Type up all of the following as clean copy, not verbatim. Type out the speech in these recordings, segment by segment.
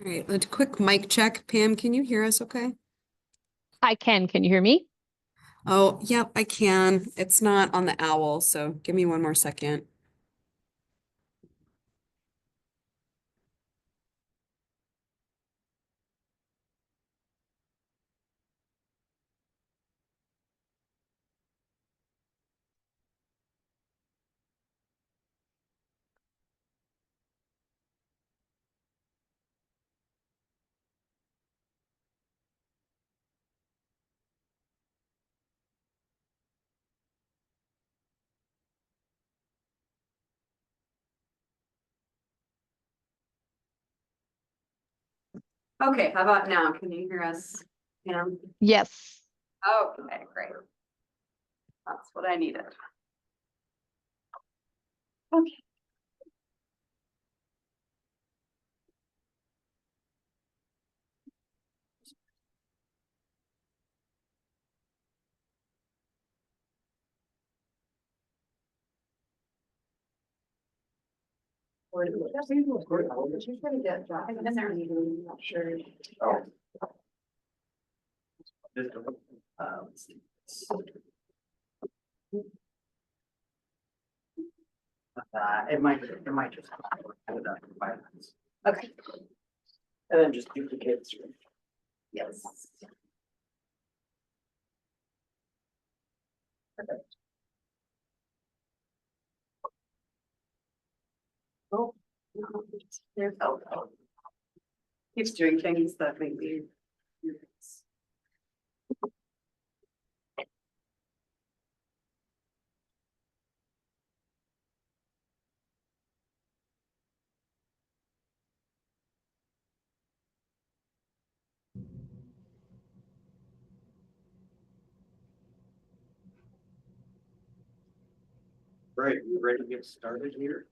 All right, a quick mic check. Pam, can you hear us okay? I can. Can you hear me? Oh, yep, I can. It's not on the owl, so give me one more second. Okay, how about now? Can you hear us, Pam? Yes. Okay, great. That's what I needed. Okay. It might just. Okay. And then just duplicate the screen. Yes. Perfect. Oh. There's keeps doing things that make me nervous. Right, you ready to get started here?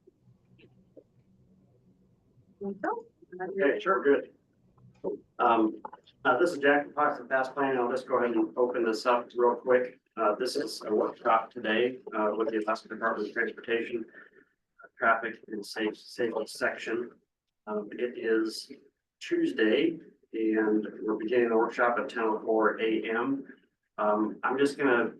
Okay, sure, good. This is Jack from Fox and Fast Planning. I'll just go ahead and open this up real quick. This is a workshop today with the Alaska Department of Transportation, Traffic and Safety section. It is Tuesday and we're beginning the workshop at 10:04 a.m. I'm just gonna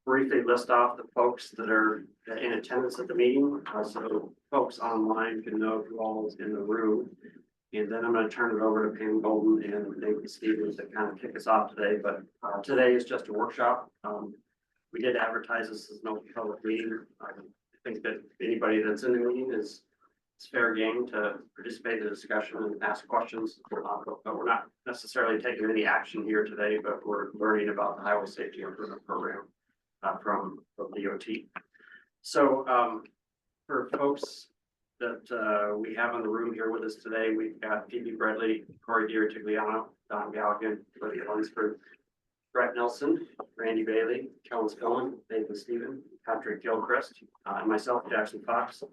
briefly list off the folks that are in attendance at the meeting, so folks online can know who all is in the room. And then I'm going to turn it over to Pam Golden and Nathan Stevens to kind of kick us off today. But today is just a workshop. We did advertise this as no public meeting. I think that anybody that's in the meeting is fair game to participate in the discussion and ask questions. But we're not necessarily taking any action here today, but we're learning about the Highway Safety Improvement Program from DOT. So for folks that we have in the room here with us today, we've got Phoebe Bradley, Corey Tigliano, Don Galligan, Lydia Lunsford, Brett Nelson, Randy Bailey, Kellen Scullen, Nathan Stephen, Patrick Gilchrist, and myself, Jackson Fox.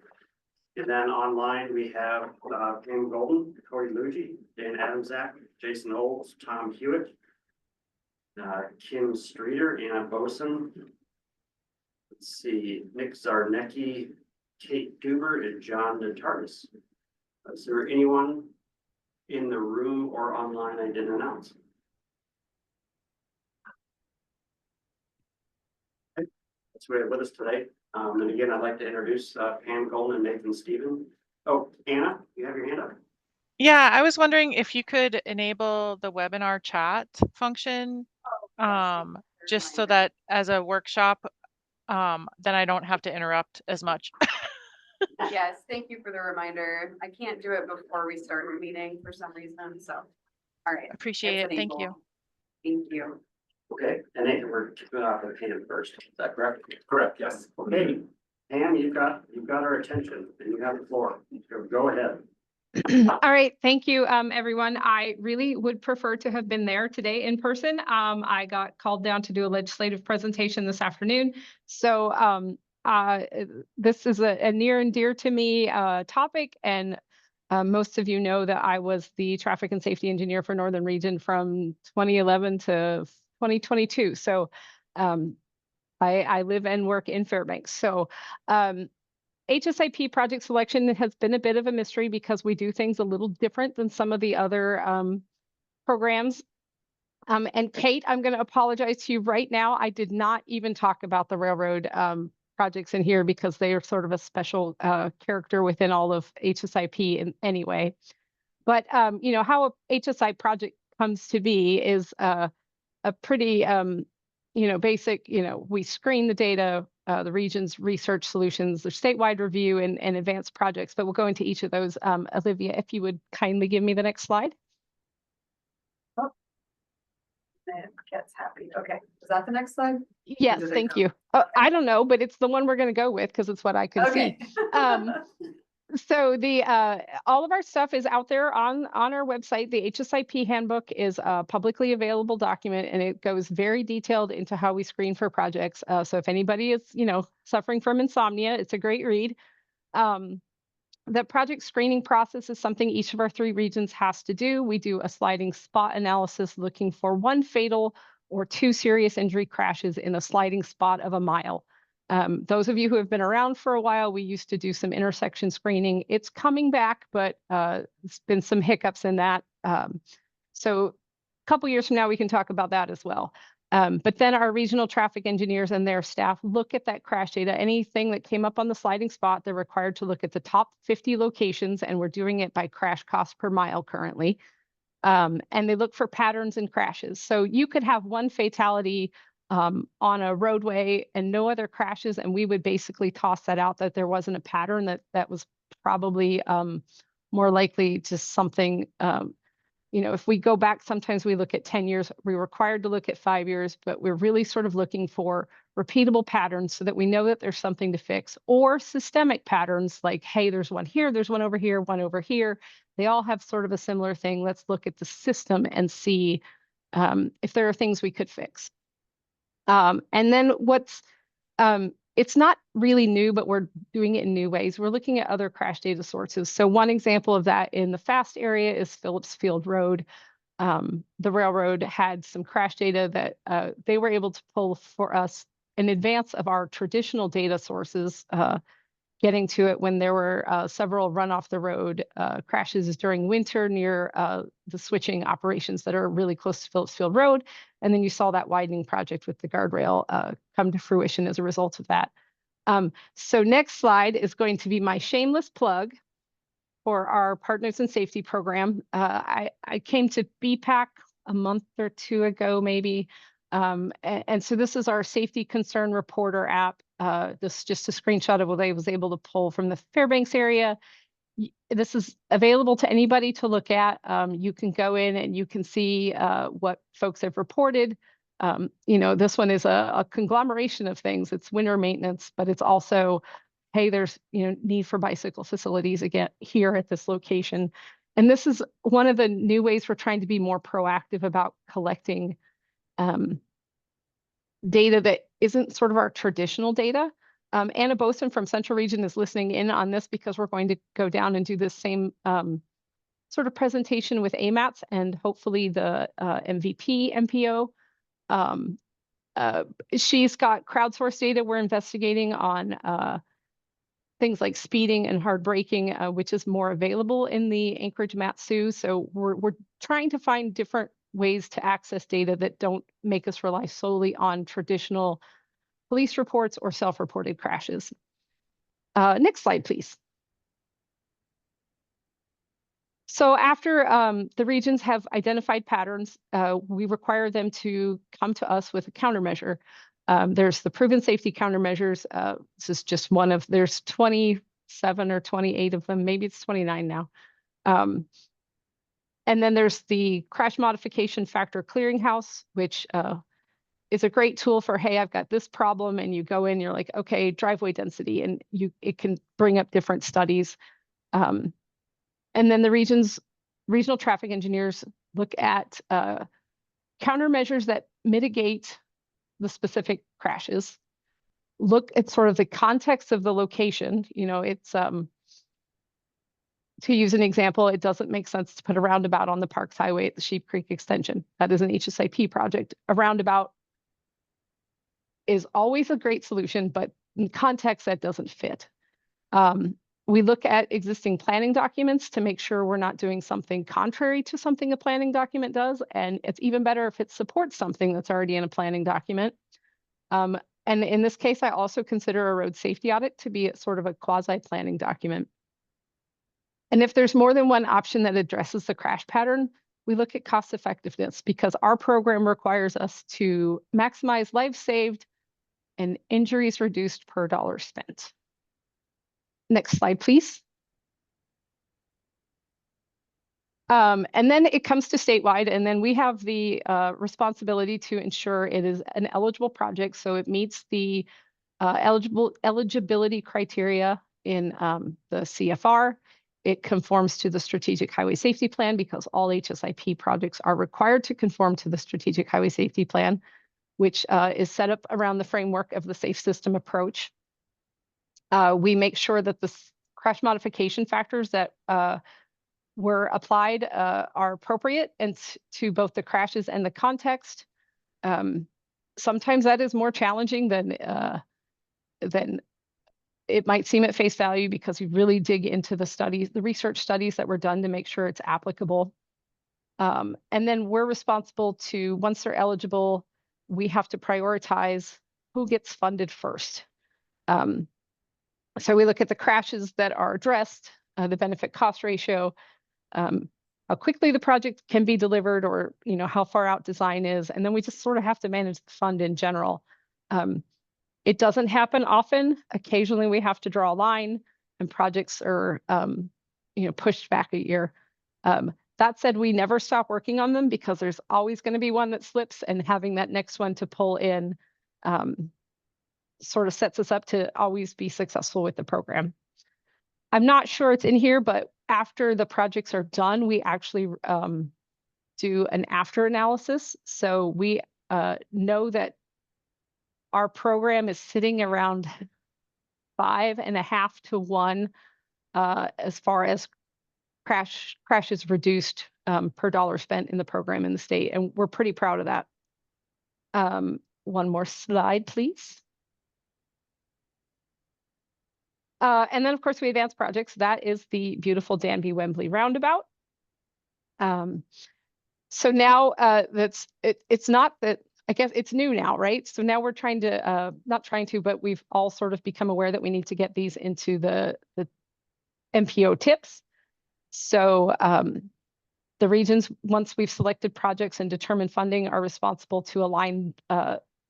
And then online we have Pam Golden, Corey Luigi, Dan Adamczak, Jason Olds, Tom Hewitt, Kim Streeter, Anna Boson. Let's see, Nick Zarnecki, Kate Duber, and John Natardis. Is there anyone in the room or online I didn't announce? Okay. That's who we have with us today. And again, I'd like to introduce Pam Golden and Nathan Stephen. Oh, Anna, you have your hand up. Yeah, I was wondering if you could enable the webinar chat function, just so that as a workshop, then I don't have to interrupt as much. Yes, thank you for the reminder. I can't do it before we start the meeting for some reason, so. All right. Appreciate it. Thank you. Thank you. Okay, and Nathan, we're kicking off with Pam first. Is that correct? Correct, yes. Okay, Pam, you've got our attention and you have the floor. So go ahead. All right. Thank you, everyone. I really would prefer to have been there today in person. I got called down to do a legislative presentation this afternoon. So this is a near and dear to me topic. And most of you know that I was the traffic and safety engineer for Northern Region from 2011 to 2022. So I live and work in Fairbanks. So HSIP project selection has been a bit of a mystery because we do things a little different than some of the other programs. And Kate, I'm going to apologize to you right now. I did not even talk about the railroad projects in here because they are sort of a special character within all of HSIP in anyway. But you know, how a HSI project comes to be is a pretty you know, basic, you know, we screen the data, the region's research solutions, the statewide review and advanced projects, but we'll go into each of those. Olivia, if you would kindly give me the next slide. It gets happy. Okay, is that the next slide? Yes, do they thank come? you. I don't know, but it's the one we're going to go with because it's what I can see. So the all of our stuff is out there on our website. The HSIP handbook is a publicly available document, and it goes very detailed into how we screen for projects. So if anybody is, you know, suffering from insomnia, it's a great read. The project screening process is something each of our 3 regions has to do. We do a sliding spot analysis looking for 1 fatal or 2 serious injury crashes in a sliding spot of a mile. Those of you who have been around for a while, we used to do some intersection screening. It's coming back, but it's been some hiccups in that. So a couple years from now, we can talk about that as well. But then our regional traffic engineers and their staff look at that crash data. Anything that came up on the sliding spot, they're required to look at the top 50 locations, and we're doing it by crash cost per mile currently. And they look for patterns and crashes. So you could have 1 fatality on a roadway and no other crashes, and we would basically toss that out that there wasn't a pattern, that was probably more likely just something. You know, if we go back, sometimes we look at 10 years, we're required to look at 5 years, but we're really sort of looking for repeatable patterns so that we know that there's something to fix, or systemic patterns like, hey, there's one here, there's one over here, one over here. They all have sort of a similar thing. Let's look at the system and see if there are things we could fix. And then it's not really new, but we're doing it in new ways. We're looking at other crash data sources. So one example of that in the fast area is Phillips Field Road. The railroad had some crash data that they were able to pull for us in advance of our traditional data sources, getting to it when there were several run off the road crashes during winter near the switching operations that are really close to Phillips Field Road. And then you saw that widening project with the guardrail come to fruition as a result of that. So next slide is going to be my shameless plug for our Partners in Safety program. I came to BPAC a month or 2 ago, maybe. And so this is our safety concern reporter app. This is just a screenshot of what I was able to pull from the Fairbanks area. This is available to anybody to look at. You can go in and you can see what folks have reported. You know, this one is a conglomeration of things. It's winter maintenance, but it's also, hey, there's, you know, need for bicycle facilities again here at this location. And this is one of the new ways we're trying to be more proactive about collecting data that isn't sort of our traditional data. Anna Boson from Central Region is listening in on this because we're going to go down and do this same sort of presentation with AMATs and hopefully the MVP MPO. She's got crowdsourced data we're investigating on things like speeding and hard braking, which is more available in the Anchorage MATSU. So we're trying to find different ways to access data that don't make us rely solely on traditional police reports or self-reported crashes. Next slide, please. So after the regions have identified patterns, we require them to come to us with a countermeasure. There's the proven safety countermeasures. This is just one of, there's 27 or 28 of them, maybe it's 29 now. And then there's the crash modification factor clearinghouse, which is a great tool for, hey, I've got this problem, and you go in, you're like, okay, driveway density, and it can bring up different studies. And then the regional traffic engineers look at countermeasures that mitigate the specific crashes, look at sort of the context of the location. You know, it's to use an example, it doesn't make sense to put a roundabout on the Parks Highway at the Sheep Creek extension. That is an HSIP project. A roundabout is always a great solution, but in context that doesn't fit. We look at existing planning documents to make sure we're not doing something contrary to something a planning document does. And it's even better if it supports something that's already in a planning document. And in this case, I also consider a road safety audit to be sort of a quasi-planning document. And if there's more than one option that addresses the crash pattern, we look at cost effectiveness because our program requires us to maximize lives saved and injuries reduced per dollar spent. Next slide, please. And then it comes to statewide, and then we have the responsibility to ensure it is an eligible project, so it meets the eligibility criteria in the CFR. It conforms to the Strategic Highway Safety Plan because all HSIP projects are required to conform to the Strategic Highway Safety Plan, which is set up around the framework of the safe system approach. We make sure that the crash modification factors that were applied are appropriate and to both the crashes and the context. Sometimes that is more challenging than it might seem at face value because we really dig into the studies, the research studies that were done to make sure it's applicable. And then we're responsible to, once they're eligible, we have to prioritize who gets funded first. So we look at the crashes that are addressed, the benefit cost ratio, how quickly the project can be delivered, or how far out design is, and then we just sort of have to manage the fund in general. It doesn't happen often. Occasionally we have to draw a line and projects are pushed back a year. That said, we never stop working on them because there's always going to be one that slips, and having that next one to pull in sort of sets us up to always be successful with the program. I'm not sure it's in here, but after the projects are done, we actually do an after analysis. So we know that our program is sitting around 5.5 to 1 as far as crashes reduced per dollar spent in the program in the state. And we're pretty proud of that. One more slide, please. And then, of course, we advance projects. That is the beautiful Danby Wembley roundabout. So now it's not that, I guess it's new now, right? So now we're trying to, not trying to, but we've all sort of become aware that we need to get these into the MPO tips. So the regions, once we've selected projects and determined funding, are responsible to align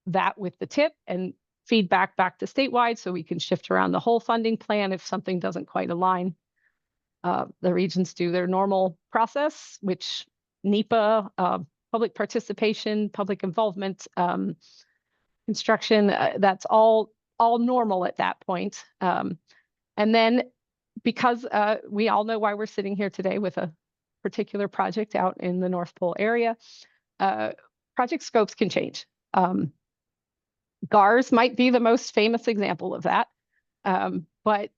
that with the tip and feedback back to statewide so we can shift around the whole funding plan if something doesn't quite align. The regions do their normal process, which NEPA, public participation, public involvement, construction, that's all normal at that point. And then because we all know why we're sitting here today with a particular project out in the North Pole area, project scopes can change. GARS might be the most famous example of that. But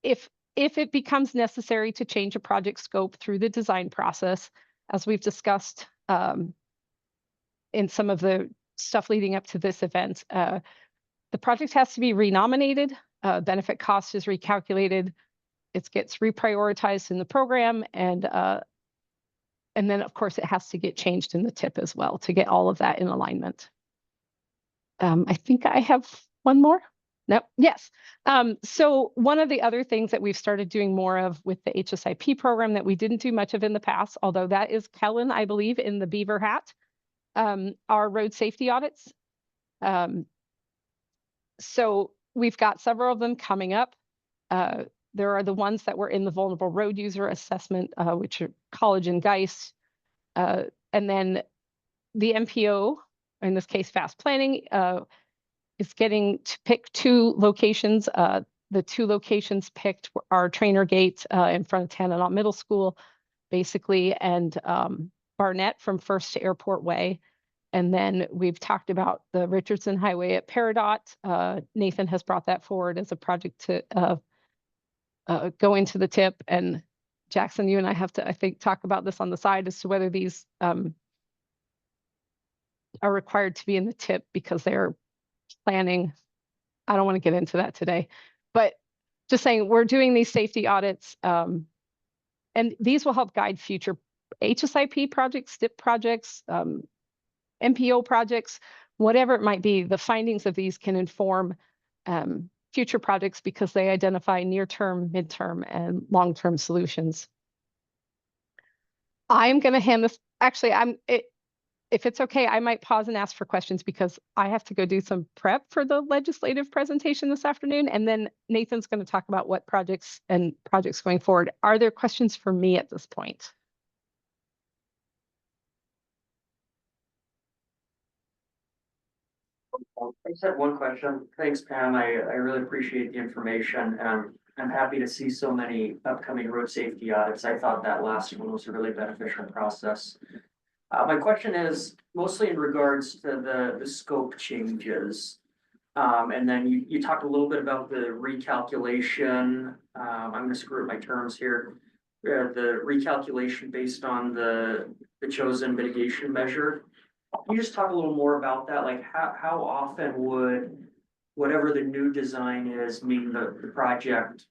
if it becomes necessary to change a project scope through the design process, as we've discussed in some of the stuff leading up to this event, the project has to be renominated, benefit cost is recalculated, it gets reprioritized in the program, and then of course it has to get changed in the tip as well to get all of that in alignment. I think I have one more. No, yes. So one of the other things that we've started doing more of with the HSIP program that we didn't do much of in the past, although that is Kellen, I believe, in the beaver hat, are road safety audits. So we've got several of them coming up. There are the ones that were in the vulnerable road user assessment, which are College and Geist. And then the MPO, in this case, fast planning, is getting to pick 2 locations. The 2 locations picked are Trainer Gate in front of Tanana Middle School, basically, and Barnett from First to Airport Way. And then we've talked about the Richardson Highway at Peridot. Nathan has brought that forward as a project to go into the tip. And Jackson, you and I have to, I think, talk about this on the side as to whether these are required to be in the tip because they're planning. I don't want to get into that today, but just saying, we're doing these safety audits, and these will help guide future HSIP projects, STIP projects, MPO projects, whatever it might be. The findings of these can inform future projects because they identify near-term, midterm, and long-term solutions. I'm going to hand this, actually, if it's okay, I might pause and ask for questions because I have to go do some prep for the legislative presentation this afternoon. And then Nathan's going to talk about what projects going forward. Are there questions for me at this point? I just have one question. Thanks, Pam. I really appreciate the information. I'm happy to see so many upcoming road safety audits. I thought that last one was a really beneficial process. My question is mostly in regards to the scope changes. And then you talked a little bit about the recalculation. I'm gonna screw up my terms here. The recalculation based on the chosen mitigation measure. Can you just talk a little more about that? Like how often would whatever the new design is mean the project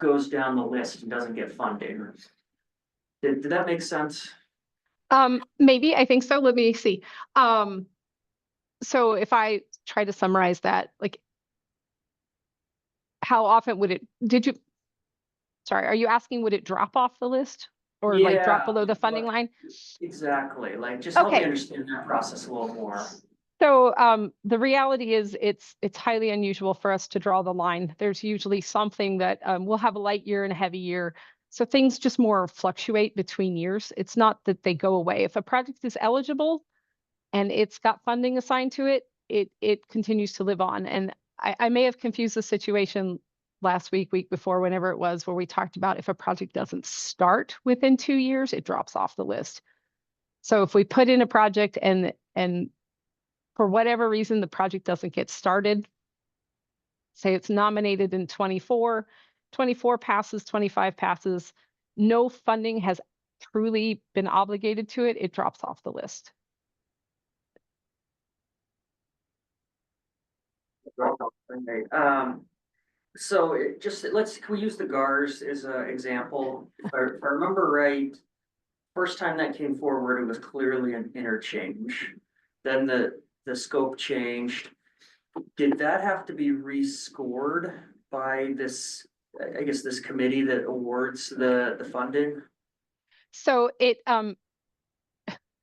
goes down the list and doesn't get funding? Did that make sense? Maybe, I think so. Let me see. So if I try to summarize that, like, how often would it, sorry, are you asking, would it drop off the list or like drop Yeah, below the funding line? Exactly. Like just help me Okay. understand that process a little more. So the reality is it's highly unusual for us to draw the line. There's usually something that we'll have a light year and a heavy year. So things just more fluctuate between years. It's not that they go away. If a project is eligible and it's got funding assigned to it, it continues to live on. And I may have confused the situation last week before, whenever it was, where we talked about if a project doesn't start within 2 years, it drops off the list. So if we put in a project and for whatever reason, the project doesn't get started, say it's nominated in 24 passes, 25 passes, no funding has truly been obligated to it, it drops off the list. Okay. So can we use the GARs as an example? If I remember right, first time that came forward, it was clearly an interchange. Then the scope changed. Did that have to be rescored by this, I guess, this committee that awards the funding? So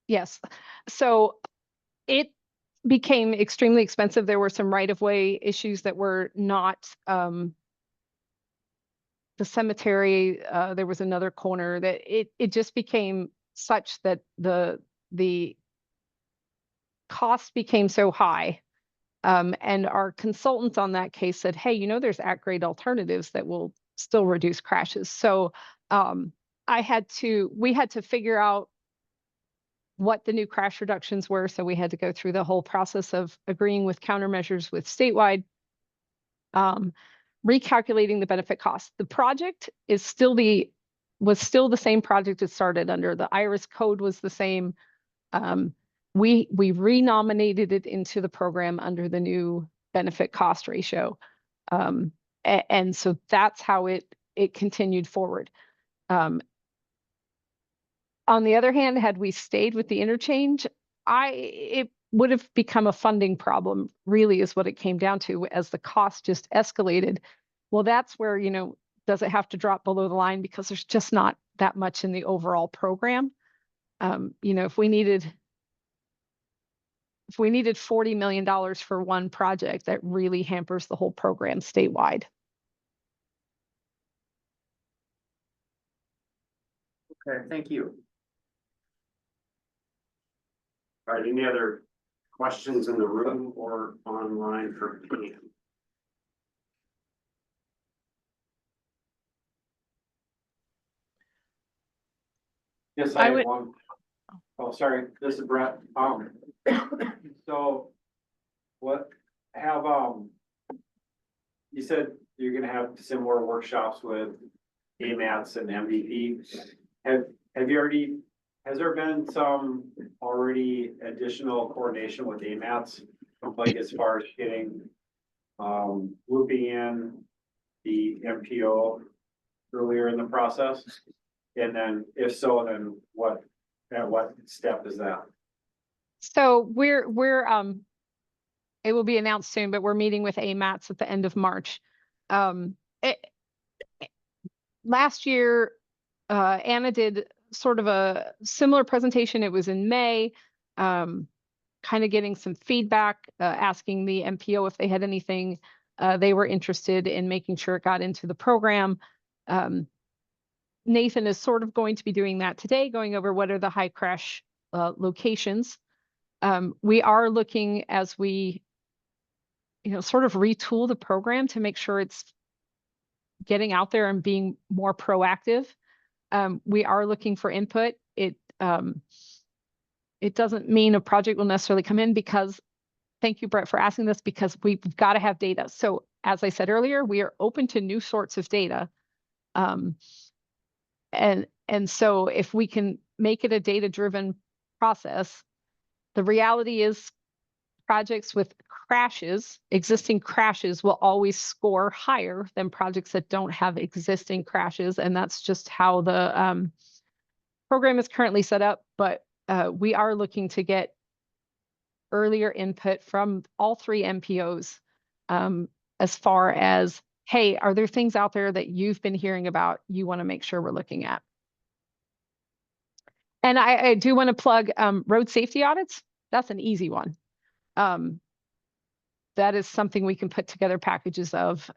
yes, so it became extremely expensive. There were some right-of-way issues that were not, the cemetery, there was another corner that it just became such that the cost became so high. And our consultants on that case said, hey, there's at-grade alternatives that will still reduce crashes. So we had to figure out what the new crash reductions were. So we had to go through the whole process of agreeing with countermeasures with statewide, recalculating the benefit cost. The project was still the same project it started under. The IRIS code was the same. We renominated it into the program under the new benefit cost ratio. And so that's how it continued forward. On the other hand, had we stayed with the interchange, it would have become a funding problem, really, is what it came down to, as the cost just escalated. Well, that's where, does it have to drop below the line, because there's just not that much in the overall program. If we needed $40 million for one project, that really hampers the whole program statewide. Okay, thank you. All right, any other questions in the room or online for Pam? Yes, I I have would- one. Oh, sorry, this is Brett. So you said you're gonna have similar workshops with AMATs and MVP. Has there been some already additional coordination with AMATs? Like as far as getting, looping in the MPO earlier in the process? And then if so, then at what step is that? So it will be announced soon, but we're meeting with AMATs at the end of March. Last year, Anna did sort of a similar presentation. It was in May, kind of getting some feedback, asking the MPO if they had anything they were interested in making sure it got into the program. Nathan is sort of going to be doing that today, going over what are the high crash locations. We are looking as we, sort of retool the program to make sure it's getting out there and being more proactive. We are looking for input. It doesn't mean a project will necessarily come in because, thank you, Brett, for asking this, because we've got to have data. So as I said earlier, we are open to new sorts of data. And so if we can make it a data-driven process, the reality is projects with crashes, existing crashes, will always score higher than projects that don't have existing crashes. And that's just how the program is currently set up. But we are looking to get earlier input from all three MPOs as far as, hey, are there things out there that you've been hearing about you want to make sure we're looking at? And I do want to plug road safety audits. That's an easy one. That is something we can put together packages of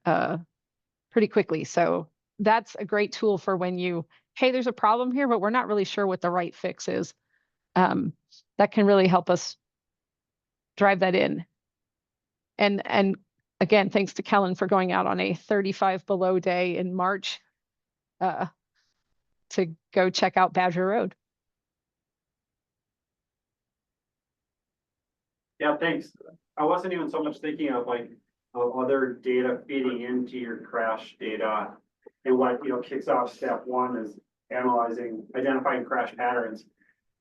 pretty quickly. So that's a great tool for when hey, there's a problem here, but we're not really sure what the right fix is. That can really help us drive that in. And again, thanks to Kellen for going out on a 35 below day in March to go check out Badger Road. Yeah, thanks. I wasn't even so much thinking of other data feeding into your crash data. And what, kicks off step one is identifying crash patterns.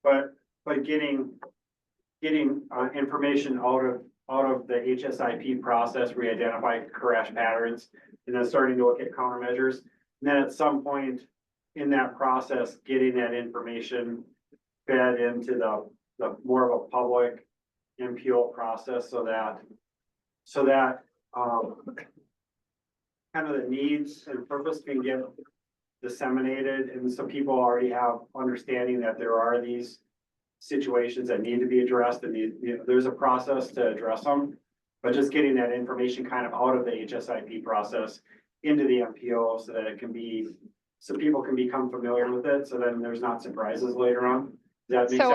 But getting information out of the HSIP process where you identify crash patterns and then starting to look at countermeasures. And then at some point in that process, getting that information fed into the more of a public MPO process so that kind of the needs and purpose can get disseminated, and so people already have understanding that there are these situations that need to be addressed, and there's a process to address them, but just getting that information kind of out of the HSIP process into the MPO so that so people can become familiar with it, so then there's not surprises later on. Does that make sense?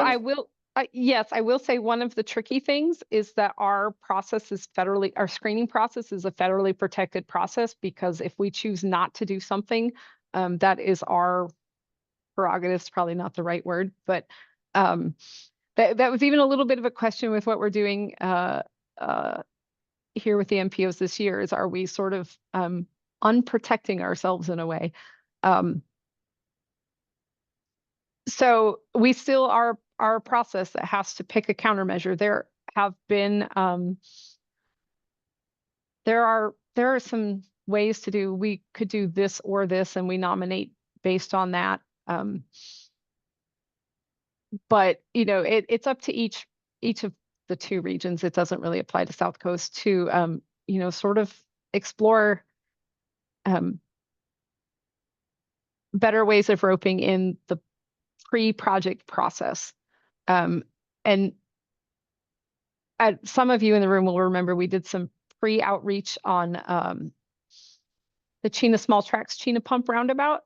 Yes, I will say one of the tricky things is that our screening process is a federally protected process, because if we choose not to do something, that is our prerogative. It's probably not the right word, but that was even a little bit of a question with what we're doing here with the MPOs this year, is are we sort of unprotecting ourselves in a way? So we still are our process that has to pick a countermeasure. There have been there are some ways to do, we could do this or this, and we nominate based on that. But it's up to each of the two regions. It doesn't really apply to South Coast to sort of explore better ways of roping in the pre-project process. And some of you in the room will remember we did some pre-outreach on the Chena Small Tracks Chena Pump Roundabout.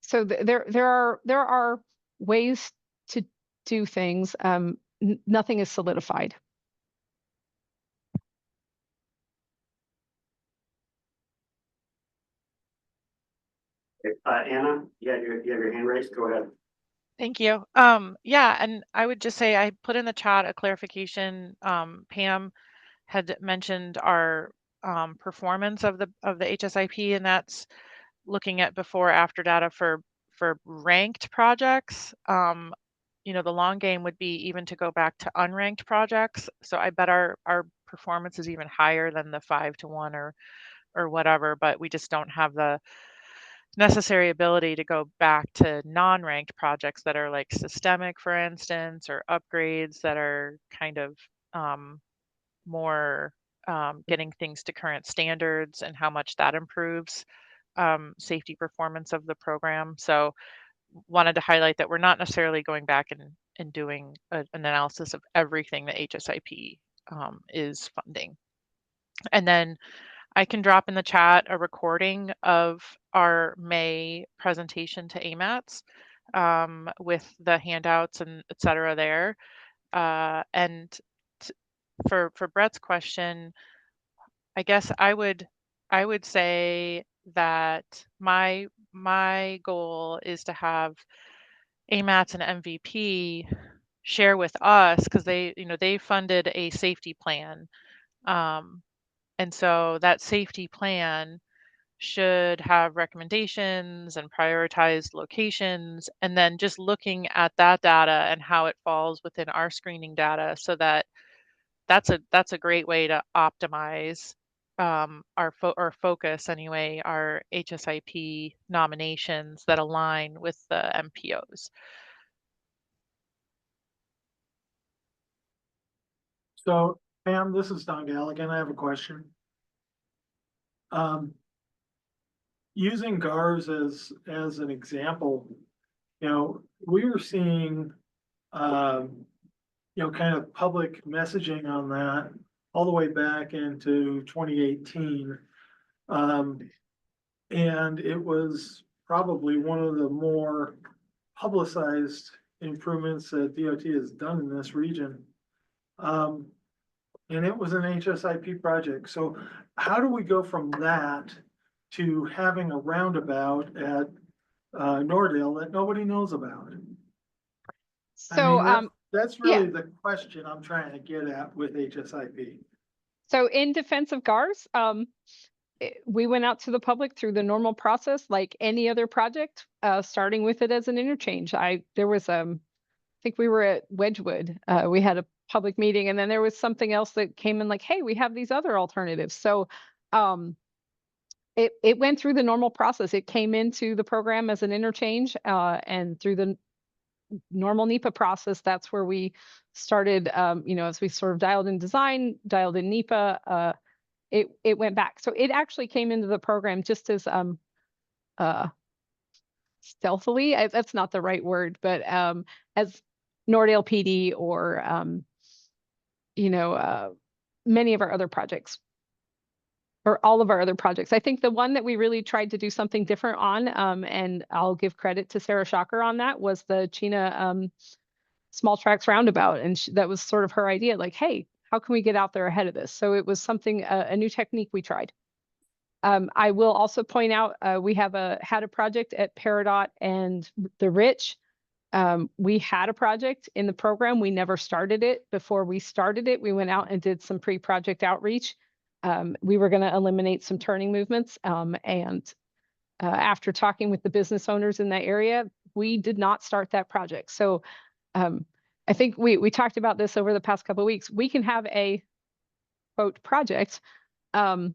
So there are ways to do things. Nothing is solidified. Anna, you have your hand raised. Go ahead. Thank you. Yeah, and I would just say I put in the chat a clarification. Pam had mentioned our performance of the HSIP, and that's looking at before after data for ranked projects. The long game would be even to go back to unranked projects. So I bet our performance is even higher than the 5-to-1 or whatever, but we just don't have the necessary ability to go back to non-ranked projects that are like systemic, for instance, or upgrades that are kind of more getting things to current standards and how much that improves safety performance of the program. So wanted to highlight that we're not necessarily going back and doing an analysis of everything that HSIP is funding. And then I can drop in the chat a recording of our May presentation to AMATs with the handouts and et cetera there. And for Brett's question, I guess I would say that my goal is to have AMATs and MVP share with us, because they funded a safety plan. And so that safety plan should have recommendations and prioritized locations, and then just looking at that data and how it falls within our screening data, so that that's a great way to optimize our focus anyway, our HSIP nominations that align with the MPOs. So Pam, this is Don Galligan. I have a question. Using GARS as an example, we were seeing, kind of public messaging on that all the way back into 2018. And it was probably one of the more publicized improvements that DOT has done in this region. And it was an HSIP project. So how do we go from that to having a roundabout at Nordale that nobody knows about? So, That's really the question I'm trying to get at with HSIP. so in defense of GARS, we went out to the public through the normal process, like any other project, starting with it as an interchange. I think we were at Wedgwood. We had a public meeting, and then there was something else that came in like, hey, we have these other alternatives. So it went through the normal process. It came into the program as an interchange, and through the normal NEPA process, that's where we started, as we sort of dialed in design, dialed in NEPA, it went back. So it actually came into the program just as stealthily, that's not the right word, but as Nordale PD or, many of our other projects, or all of our other projects. I think the one that we really tried to do something different on, and I'll give credit to Sarah Shocker on that, was the Chena Small Tracks Roundabout. And that was sort of her idea, like, hey, how can we get out there ahead of this? So it was something, a new technique we tried. I will also point out, we had a project at Peridot and the Rich. We had a project in the program. We never started it. Before we started it, we went out and did some pre-project outreach. We were going to eliminate some turning movements. And after talking with the business owners in that area, we did not start that project. So I think we talked about this over the past couple of weeks. We can have a quote project. And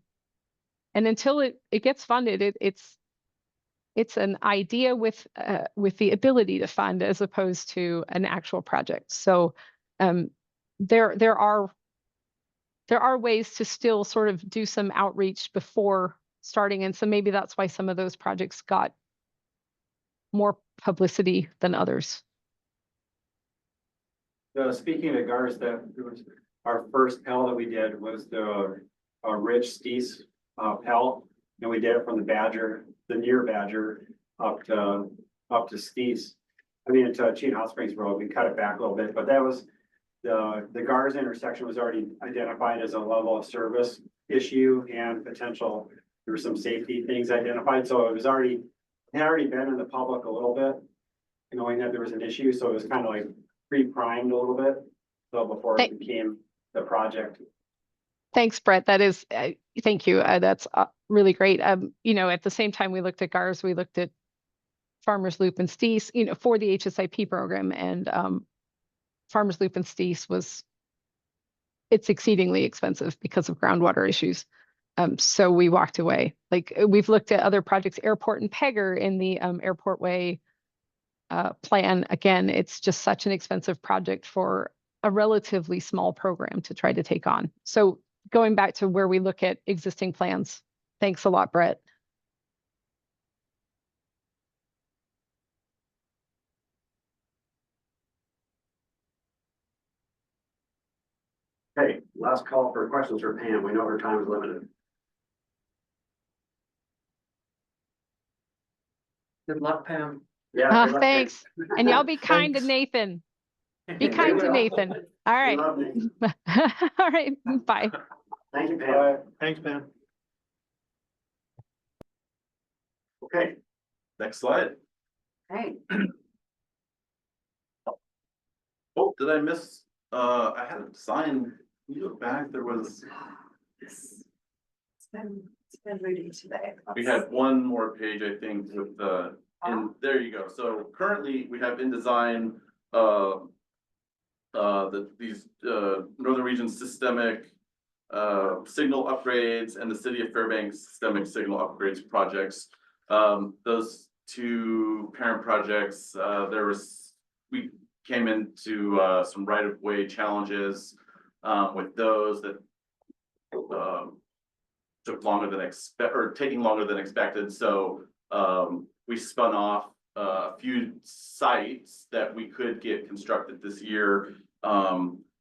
until it gets funded, it's an idea with the ability to fund as opposed to an actual project. So there are ways to still sort of do some outreach before starting. And so maybe that's why some of those projects got more publicity than others. Speaking of GARS, our first Pell that we did was the Rich Stees Pell, and we did it from the near Badger up to Stees. To Chena Hot Springs Road. We cut it back a little bit, but that was the GARS intersection was already identified as a level of service issue and potential. There were some safety things identified, so it had already been in the public a little bit, knowing that there was an issue. So it was kind of like pre-primed a little bit, so before it became the project. Thanks, Brett. That is, thank you. That's really great. At the same time we looked at GARS, we looked at Farmers Loop and Stees, for the HSIP program, and Farmers Loop and Stees was it's exceedingly expensive because of groundwater issues. So we walked away. Like we've looked at other projects, Airport and Pegger in the Airport Way plan. Again, it's just such an expensive project for a relatively small program to try to take on. So going back to where we look at existing plans. Thanks a lot, Brett. Okay, last call for questions for Pam. We know her time is limited. Good luck, Pam. Yeah. good luck, Pam. Thanks. And y'all be kind to Thanks. Nathan. Be We kind to will. Nathan. All We right. love you. All right. Bye. Thank you, Pam. Thanks, Pam. Okay, Next slide. Hey, Oh, did I miss, I had a sign, can you look back, there was, it's been reading today. we had one more page, I think, with the, and there you go. So currently, we have in design, these, Northern Region systemic, signal upgrades and the City of Fairbanks systemic signal upgrades projects. Those two parent projects, we came into some right-of-way challenges with those that took longer than taking longer than expected. So we spun off a few sites that we could get constructed this year.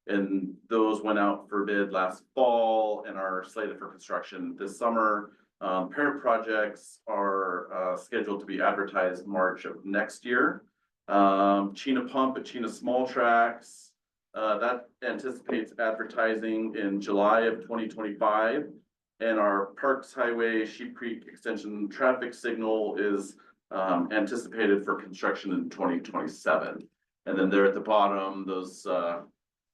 And those went out for bid last fall and are slated for construction this summer. Parent projects are scheduled to be advertised March of next year. Chena Pump at Chena Small Tracks, that anticipates advertising in July of 2025. And our Parks Highway Sheep Creek Extension traffic signal is anticipated for construction in 2027. And then there at the bottom, those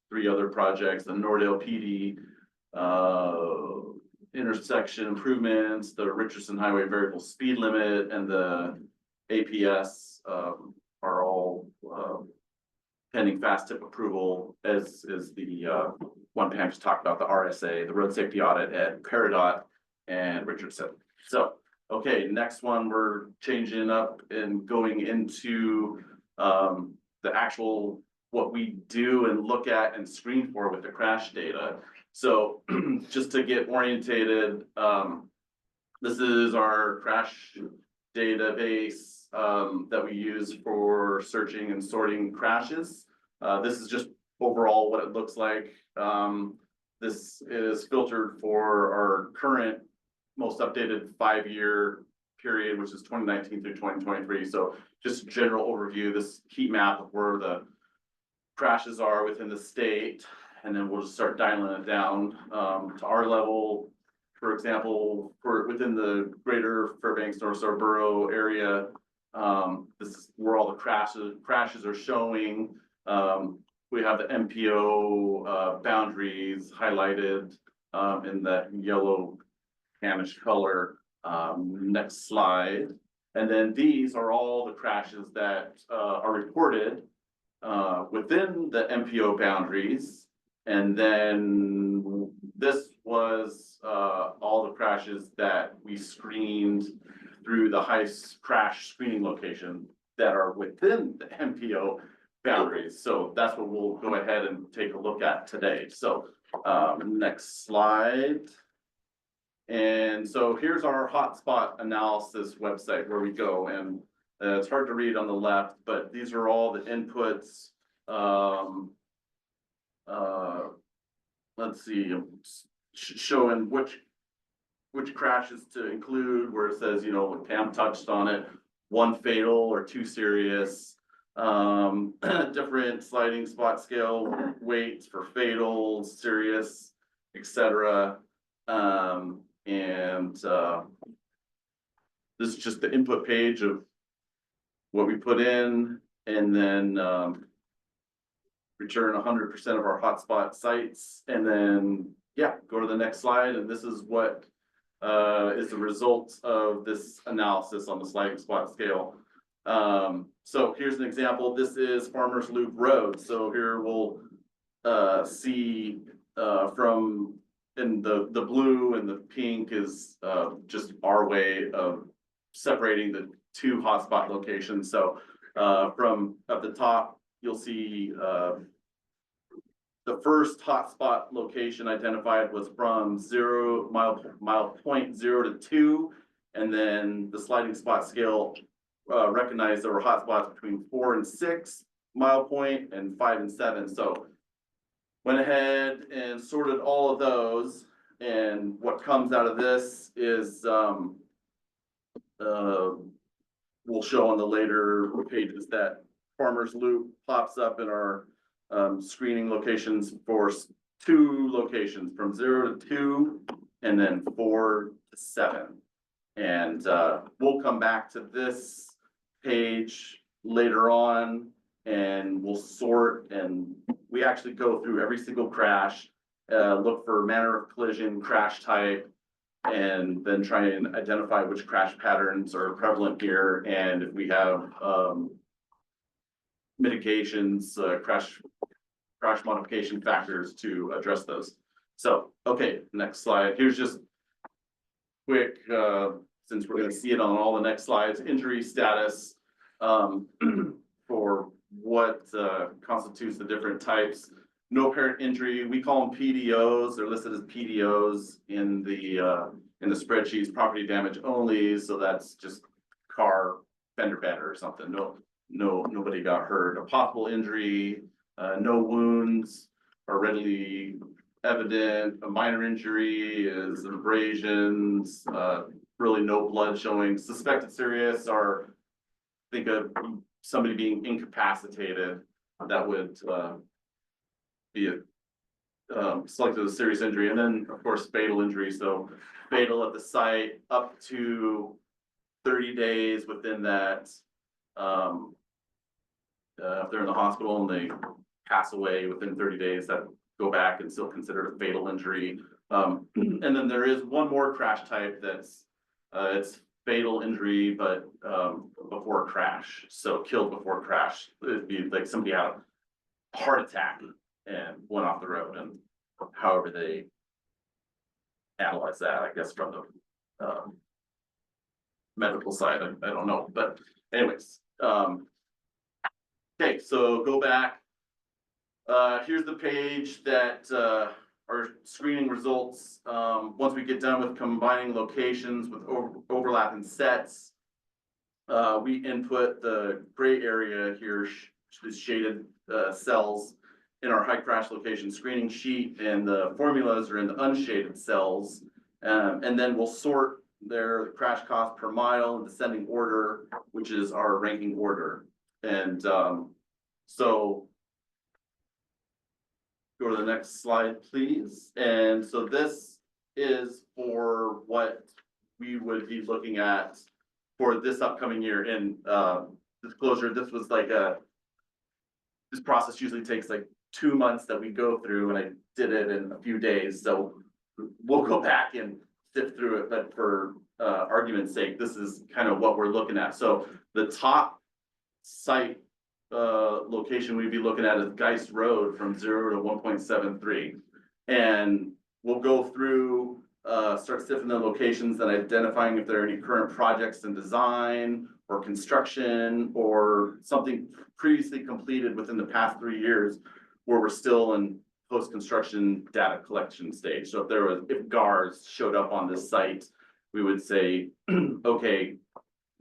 three other projects, the Nordale PD intersection improvements, the Richardson Highway variable speed limit, and the APS are all pending fast tip approval, as is the one Pam just talked about, the RSA, the road safety audit at Peridot and Richardson. So, okay, next one, we're changing up and going into the actual what we do and look at and screen for with the crash data. So just to get orientated, this is our crash database that we use for searching and sorting crashes. This is just overall what it looks like. This is filtered for our current most updated 5-year period, which is 2019 through 2023. So just general overview, this heat map of where the crashes are within the state, and then we'll just start dialing it down to our level. For example, for within the greater Fairbanks North Star Borough area, this is where all the crashes are showing. We have the MPO boundaries highlighted in that yellow tannish color. Next slide. And then these are all the crashes that are reported within the MPO boundaries. And then this was all the crashes that we screened through the crash screening location that are within the MPO boundaries. So that's what we'll go ahead and take a look at today. So next slide. And so here's our hotspot analysis website where we go, and it's hard to read on the left, but these are all the inputs. Let's see, showing which crashes to include, where it says, you know, when Pam touched on it, 1 fatal or 2 serious, different sliding spot scale weights for fatal, serious, etc. This is just the input page of what we put in, and then return 100% of our hotspot sites, and then yeah, go to the next slide. And this is what is the result of this analysis on the sliding spot scale. So here's an example. This is Farmers Loop Road. So here we'll see from, and the blue and the pink is, just our way of separating the two hotspot locations. So, from at the top, you'll see, the first hotspot location identified was from mile point 0 to 2. And then the sliding spot scale, recognized there were hotspots between 4 and 6 mile point and 5 and 7. So went ahead and sorted all of those. And what comes out of this is, we'll show on the later pages that Farmers Loop pops up in our screening locations for 2 locations, from 0 to 2 and then 4 to 7. And we'll come back to this page later on and we'll sort, and we actually go through every single crash, look for manner of collision, crash type, and then try and identify which crash patterns are prevalent here. And if we have mitigations, crash modification factors to address those. So, okay, next slide. Here's just quick, since we're gonna see it on all the next slides, injury status, for what constitutes the different types. No apparent injury, we call them PDOs. They're listed as PDOs in the spreadsheets, property damage only. So that's just car fender bender or something. Nobody got hurt. A possible injury, no wounds are readily evident. A minor injury is abrasions, really no blood showing. Suspected serious are, think of somebody being incapacitated. That would be selected as a serious injury. And then of course fatal injury. So fatal at the site up to 30 days within that. If they're in the hospital and they pass away within 30 days, that go back and still considered a fatal injury. And then there is one more crash type that's it's fatal injury, but before a crash. So killed before crash. It'd be like somebody had a heart attack and went off the road, and however they analyze that, I guess from the medical side, I don't know. But anyways, okay, so go back. Here's the page that our screening results. Once we get done with combining locations with overlapping sets, we input the gray area here, the shaded cells in our high crash location screening sheet, and the formulas are in the unshaded cells. And then we'll sort their crash cost per mile in descending order, which is our ranking order. And so go to the next slide, please. And so this is for what we would be looking at for this upcoming year. In disclosure, this was like this process usually takes like 2 months that we go through, and I did it in a few days. So we'll go back and sift through it, but for argument's sake, this is kind of what we're looking at. So the top site location we'd be looking at is Geist Road from 0 to 1.73. And we'll go through, start sifting the locations and identifying if there are any current projects in design or construction or something previously completed within the past 3 years where we're still in post-construction data collection stage. So if GARs showed up on this site, we would say, okay,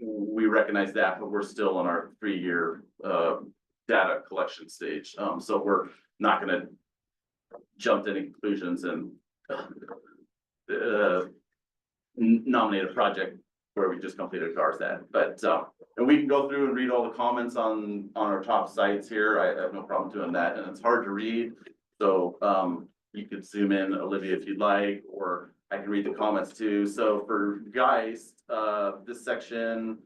we recognize that, but we're still in our 3-year data collection stage. So we're not going to jump to any conclusions and nominate a project where we just completed GARs at. But and we can go through and read all the comments on our top sites here. I have no problem doing that, and it's hard to read. So you could zoom in, Olivia, if you'd like, or I can read the comments too. So for Geist, this section,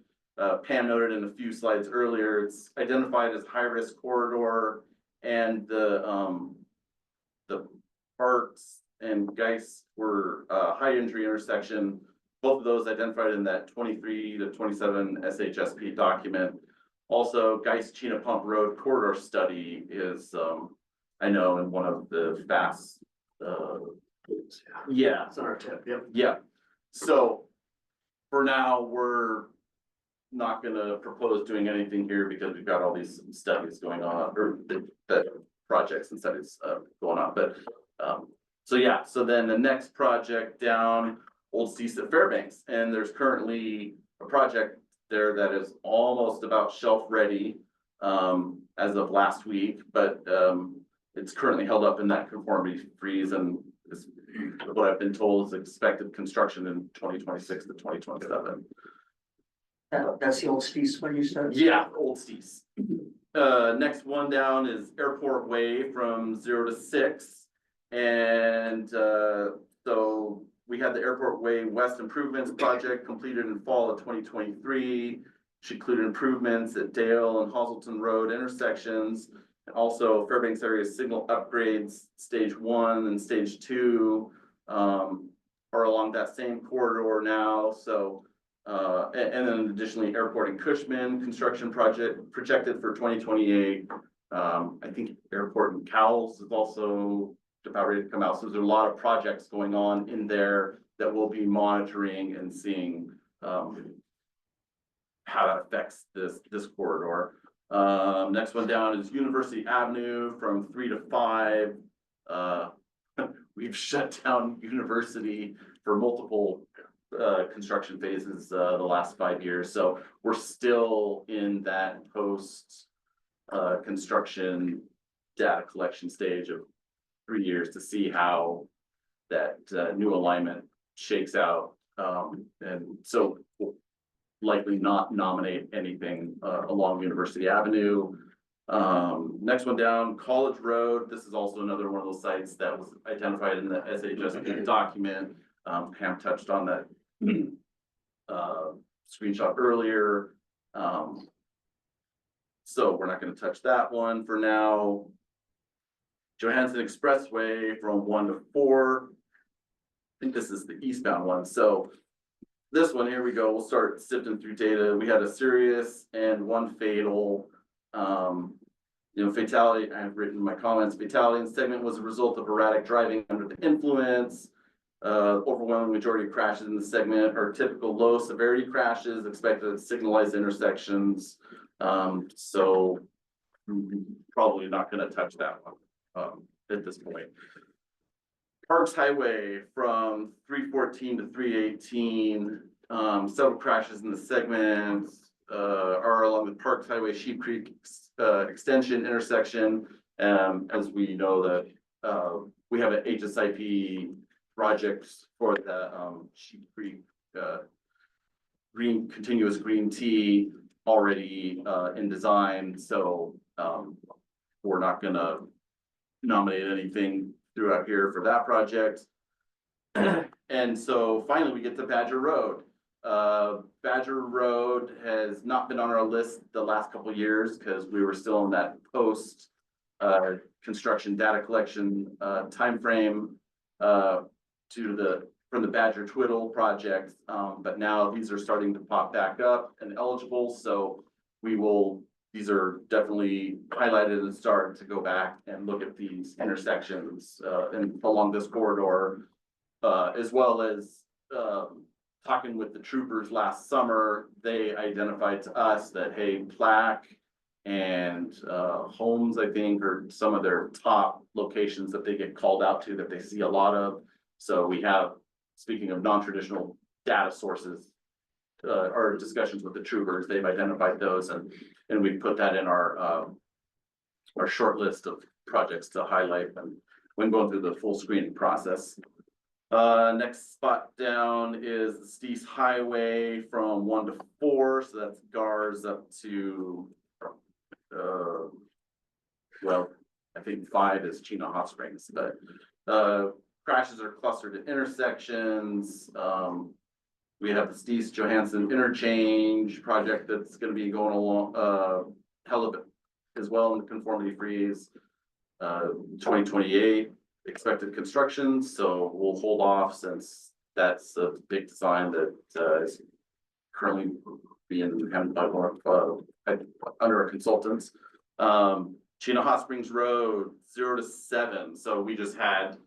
Pam noted in a few slides earlier, it's identified as high-risk corridor, and the Parks and Geist were high injury intersection. Both of those identified in that 23 to 27 SHSP document. Also, Geist Chena Pump Road corridor study is, I know, in one of the FAST Yeah, It's on our tip, yep. yeah. So for now, we're not gonna propose doing anything here because we've got all these studies going on, or the projects and studies going on, but so yeah, so then the next project down Old Stee's at Fairbanks, and there's currently a project there that is almost about shelf ready as of last week, but it's currently held up in that conformity freeze, and is what I've been told is expected construction in 2026 to 2027. That's the old Steve's, what you said? Yeah, Old Stee's. Next one down is Airport Way from 0 to 6. And so we had the Airport Way West Improvements Project completed in fall of 2023. Which included improvements at Dale and Hazelton Road intersections. And also Fairbanks area signal upgrades, stage 1 and stage 2 are along that same corridor now. So and then additionally, Airport in Cushman construction project projected for 2028. I think Airport in Cowles is also about ready to come out. So there's a lot of projects going on in there that we'll be monitoring and seeing how that affects this corridor. Next one down is University Avenue from 3 to 5. We've shut down University for multiple construction phases the last 5 years, so we're still in that post construction data collection stage of 3 years to see how that new alignment shakes out, and so we'll likely not nominate anything along University Avenue. Next one down, College Road. This is also another one of those sites that was identified in the SHSP document. Pam touched on that screenshot earlier. So we're not going to touch that one for now. Johansson Expressway from 1 to 4. I think this is the eastbound one. So this one, here we go. We'll start sifting through data. We had a serious and 1 fatal. Fatality. I've written in my comments. Fatality in segment was a result of erratic driving under the influence. Overwhelming majority of crashes in the segment are typical low severity crashes expected at signalized intersections. So probably not going to touch that one at this point. Parks Highway from 314 to 318. Several crashes in the segment are along the Parks Highway Sheep Creek extension intersection. As we know that we have an HSIP projects for the Sheep Creek continuous green tea already in design, so we're not gonna nominate anything throughout here for that project. And so finally we get to Badger Road. Badger Road has not been on our list the last couple of years because we were still in that post construction data collection timeframe from the Badger Twiddle project, but now these are starting to pop back up and eligible, so these are definitely highlighted and start to go back and look at these intersections and along this corridor, as well as talking with the troopers last summer. They identified to us that, hey, Plaque and Holmes, I think, are some of their top locations that they get called out to, that they see a lot of. So we have, speaking of non-traditional data sources, our discussions with the troopers, they've identified those, and we've put that in our short list of projects to highlight and when going through the full screening process. Next spot down is the Stee's Highway from 1 to 4, so that's GARS up to well, I think 5 is Chino Hot Springs, but crashes are clustered at intersections. We have the Stee's Johansson interchange project that's going to be going along hell of it as well in the conformity freeze. 2028 expected construction, so we'll hold off since that's a big design that is currently being handled under a consultant. Chino Hot Springs Road 0 to 7. So we just had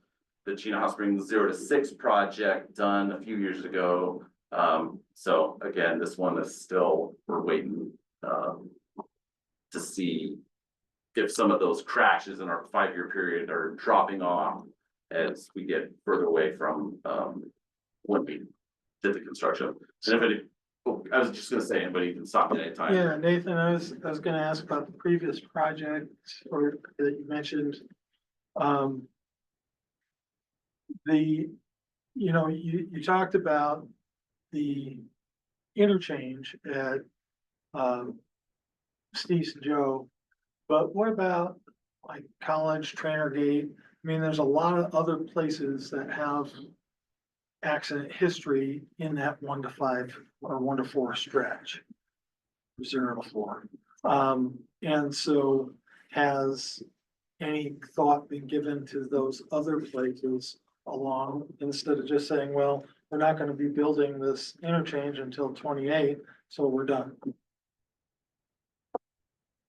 the Chino Hot Springs 0 to 6 project done a few years ago. So again, this one is still, we're waiting, to see if some of those crashes in our 5-year period are dropping off as we get further away from, when we did the construction. And anybody, I was just gonna say, anybody can stop me anytime. Yeah, Nathan, I was gonna ask about the previous project or that you mentioned. You talked about the interchange at, Steve's and Joe. But what about like College, Trainer Gate? I mean, there's a lot of other places that have accident history in that 1 to 5 or 1 to 4 stretch. 0 to 4. And so has any thought been given to those other places along, instead of just saying, well, we're not gonna be building this interchange until 28, so we're done?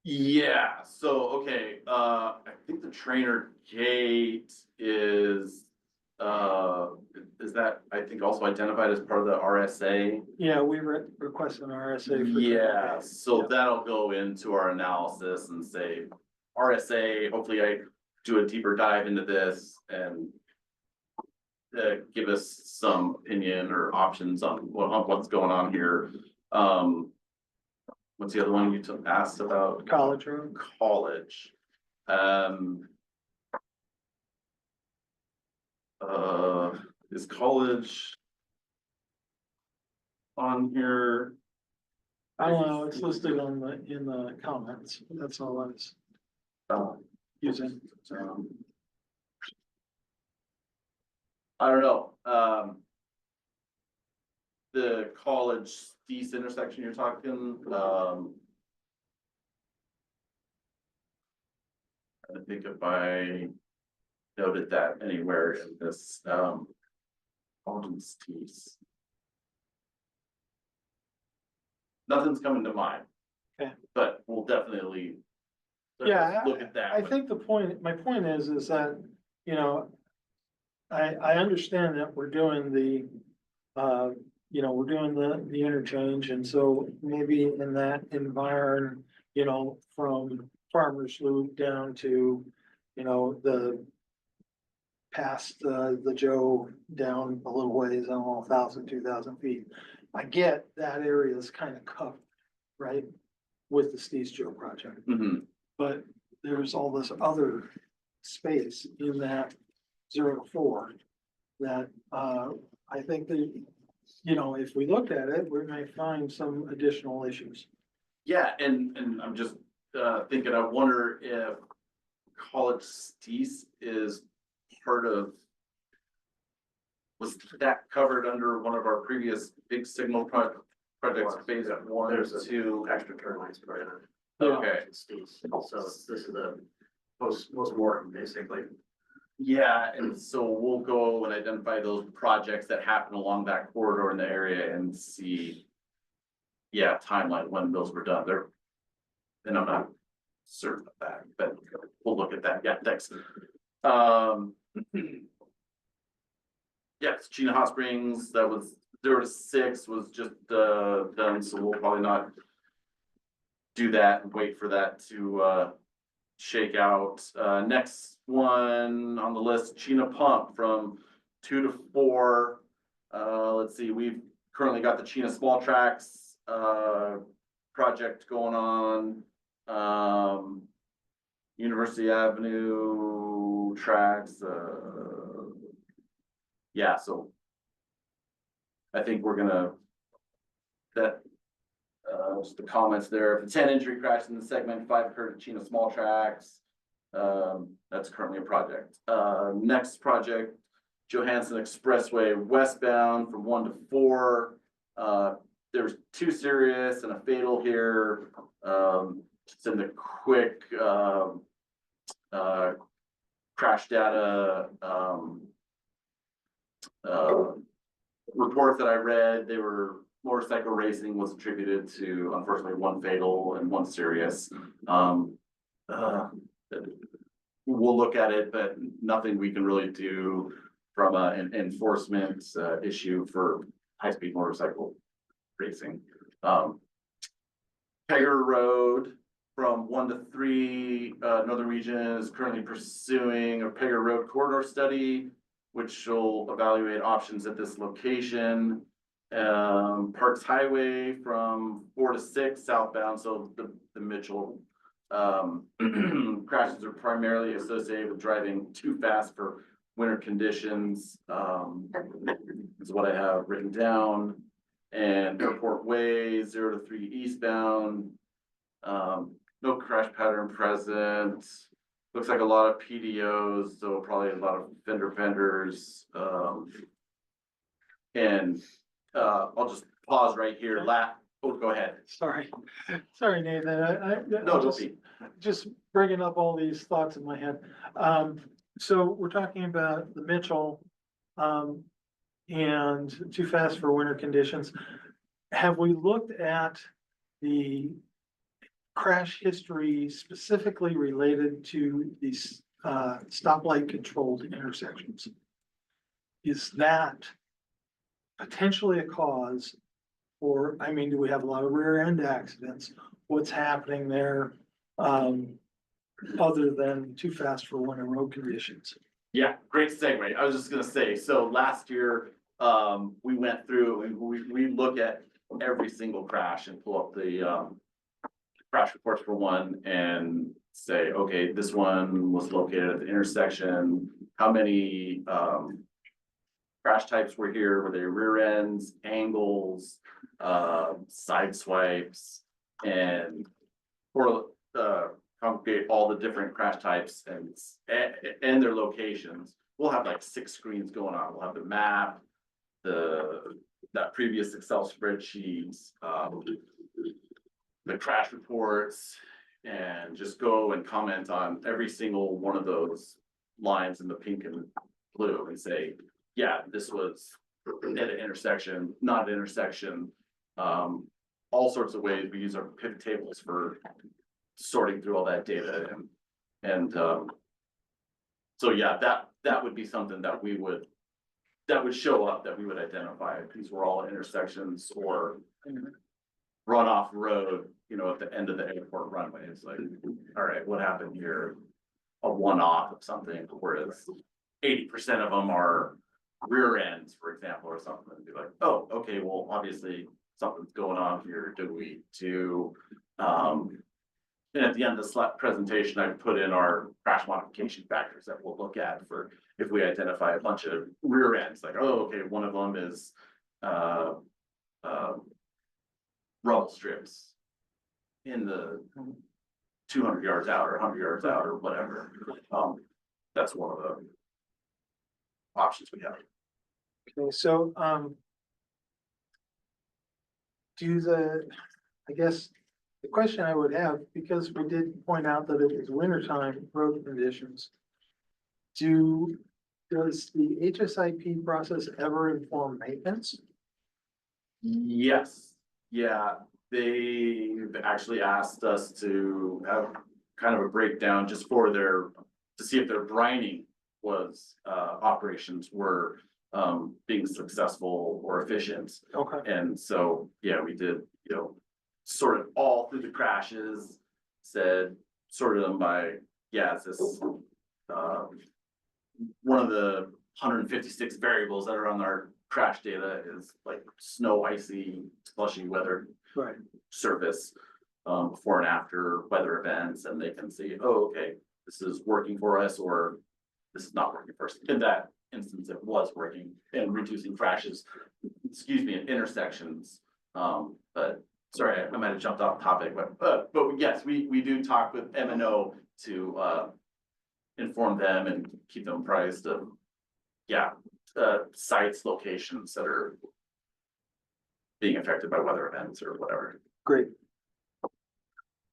Yeah, so, okay, I think the Trainer Gate is that, I think, also identified as part of the RSA? Yeah, we requested an RSA for. Yeah, so Yeah. that'll go into our analysis and say, RSA, hopefully I do a deeper dive into this and give us some opinion or options on what's going on here. What's the other one you asked about? College Road. College. Is College on here? I don't know, it's listed on in the comments, that's all I was using. I don't know, the College East intersection you're talking, I think if I noted that anywhere in this, College East. Nothing's coming to mind. Okay. But we'll definitely. Yeah, Look at that. I think my point is that, I understand that we're doing the, we're doing the interchange, and so maybe in that environment, from Farmers Loop down to, the past, the Joe down a little ways, I don't know, 1,000, 2,000 feet. I get that area is kind of covered, right, with the Steve's Joe project. Mhm. But there's all this other space in that 0 to 4 that, I think that, if we looked at it, we may find some additional issues. Yeah, and I'm just thinking, I wonder if College East is part of. Was that covered under one of our previous big signal projects, phase 1 or There's 2? extra turn lanes put in. Okay, So this is the post-mortem, basically. yeah, and so we'll go and identify those projects that happen along that corridor in the area and see. Yeah, timeline when those were done there. And I'm not certain of that, but we'll look at that. Yeah, thanks. Yes, Chino Hot Springs, that was 0 to 6 was just done, so we'll probably not do that and wait for that to shake out. Next one on the list, Chino Pump from 2 to 4. Let's see, we've currently got the Chino Small Tracks project going on. University Avenue tracks, yeah, so I think we're gonna, just the comments there, if the 10 injury crash in the segment 5 occurred at Chino Small Tracks, that's currently a project. Next project, Johansson Expressway westbound from 1 to 4. There's 2 serious and a fatal here. Just in the quick crash data report that I read, they were motorcycle racing was attributed to, unfortunately, 1 fatal and 1 serious. We'll look at it, but nothing we can really do from an enforcement issue for high-speed motorcycle racing. Pegger Road from 1 to 3, Northern Region is currently pursuing a Pegger Road corridor study, which will evaluate options at this location. Parks Highway from 4 to 6 southbound, so the Mitchell crashes are primarily associated with driving too fast for winter conditions. Is what I have written down. And Airport Way 0 to 3 eastbound. No crash pattern present. Looks like a lot of PDOs, so probably a lot of fender benders. And I'll just pause right here. Oh, go ahead. Sorry, Nathan, No, don't be. just bringing up all these thoughts in my head. So we're talking about the Mitchell, and too fast for winter conditions. Have we looked at the crash history specifically related to these, stoplight controlled intersections? Is that potentially a cause? Or, I mean, do we have a lot of rear end accidents? What's happening there? Other than too fast for winter road conditions? Yeah, great segue. I was just gonna say, so last year, we went through and we look at every single crash and pull up the crash reports for one and say, okay, this one was located at the intersection. How many crash types were here? Were they rear ends, angles, side swipes, and or congregate all the different crash types and their locations. We'll have like 6 screens going on. We'll have the map, that previous Excel spreadsheets, the crash reports, and just go and comment on every single one of those lines in the pink and blue and say, yeah, this was at an intersection, not an intersection. All sorts of ways. We use our pivot tables for sorting through all that data and so yeah, that would be something that would show up, that we would identify. These were all intersections or run off road, at the end of the airport runway. It's like, all right, what happened here? A one-off of something, whereas 80% of them are rear ends, for example, or something. And be like, oh, okay, well, obviously something's going on here. Do we do and at the end of the presentation, I put in our crash modification factors that we'll look at for if we identify a bunch of rear ends, like, oh, okay, one of them is rubble strips in the 200 yards out or 100 yards out or whatever. That's one of the options we have. Okay, so, I guess the question I would have, because we did point out that it was wintertime road conditions. Does the HSIP process ever inform maintenance? Yes, yeah, they've actually asked us to have kind of a breakdown just for to see if their brining operations were being successful or efficient. Okay. And so, yeah, we did, sort of all through the crashes, sorted them by, yeah, it's this, one of the 156 variables that are on our crash data is like snow, icy, slushy weather. Right. Surface, before and after weather events, and they can see, oh, okay, this is working for us, or this is not working for us. In that instance, it was working and reducing crashes, in intersections. But sorry, I might have jumped off topic, but yes, we do talk with M&O to inform them and keep them apprised of, sites, locations that are being affected by weather events or whatever. Great.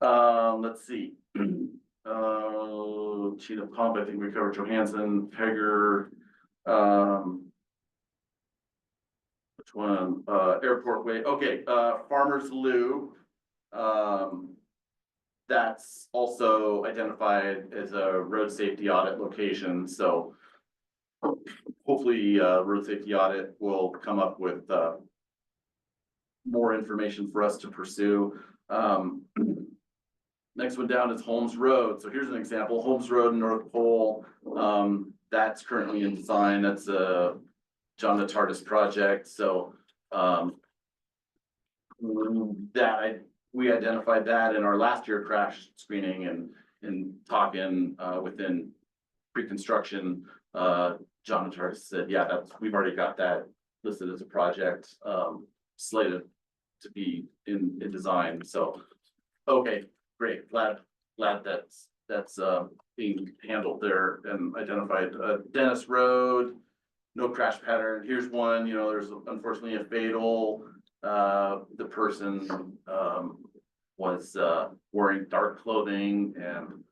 Let's see. Cheetah Pump, I think we covered Johansson, Pegger. Which one? Airport Way. Okay, Farmers Lou. That's also identified as a road safety audit location, so hopefully, road safety audit will come up with, more information for us to pursue. Next one down is Holmes Road. So here's an example, Holmes Road in North Pole. That's currently in design. That's a John the TARDIS project. So, we identified that in our last year crash screening and talking, within pre-construction. John the TARDIS said, yeah, we've already got that listed as a project, slated to be in design. So, okay. Great, glad that's being handled there and identified. Dennis Road, no crash pattern. Here's one, you know, there's unfortunately a fatal. The person was wearing dark clothing and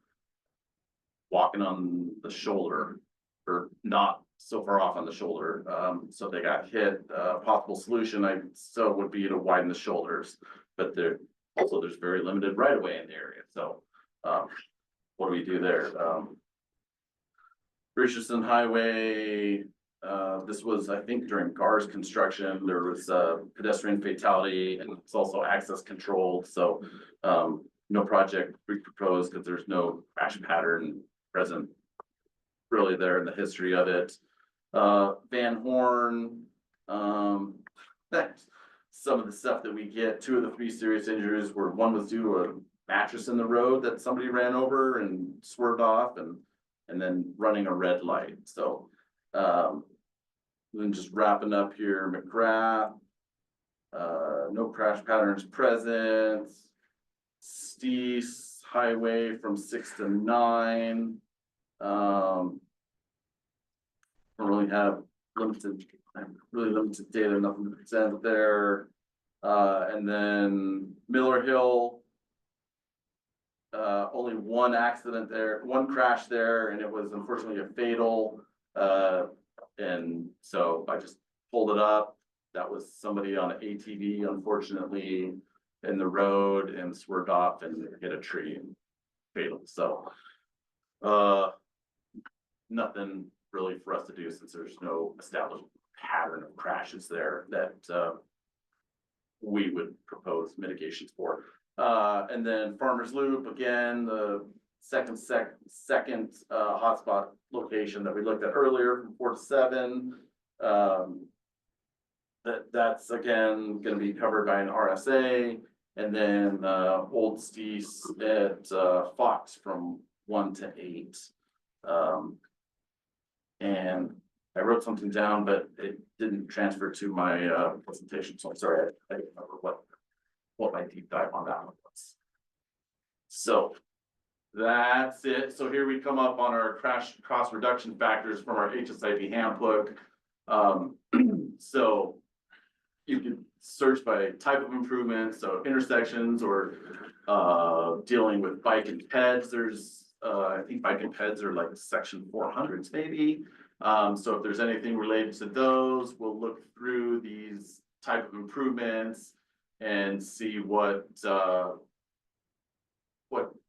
walking on the shoulder, or not so far off on the shoulder. So they got hit. Possible solution would be to widen the shoulders, but there's very limited right of way in the area. So, what do we do there? Richardson Highway, this was, I think, during GAR's construction, there was a pedestrian fatality and it's also access controlled. So, no project we proposed because there's no crash pattern present really there in the history of it. Van Horn, some of the stuff that we get, 2 of the 3 serious injuries were, one was due to a mattress in the road that somebody ran over and swerved off and then running a red light. So, then just wrapping up here, McGrath, no crash patterns present. Steese Highway from 6 to 9. Don't really have really limited data, nothing to present there. And then Miller Hill, only one accident there, one crash there, and it was unfortunately a fatal. And so I just pulled it up. That was somebody on an ATV, unfortunately, in the road and swerved off and hit a tree and fatal. So, nothing really for us to do since there's no established pattern of crashes there that we would propose mitigations for. And then Farmers Loop, again, the second hotspot location that we looked at earlier from 4 to 7. That's again going to be covered by an RSA, and then Old Steese at Fox from 1 to 8. And I wrote something down, but it didn't transfer to my presentation, so I'm sorry. I don't remember what my deep dive on that one was. So that's it. So here we come up on our crash cost reduction factors from our HSIP handbook. So you can search by type of improvement, so intersections or dealing with bike and peds. There's I think bike and peds are like section 400s maybe. So if there's anything related to those, we'll look through these type of improvements and see what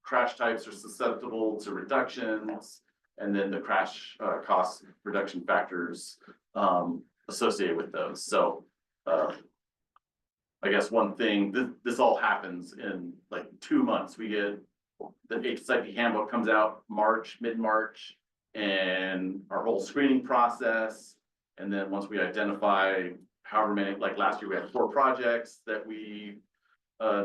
crash types are susceptible to reductions, and then the crash cost reduction factors associated with those. So I guess one thing, this all happens in like 2 months. We get the HSIP handbook comes out mid-March, and our whole screening process. And then once we identify however many, like last year, we had 4 projects that we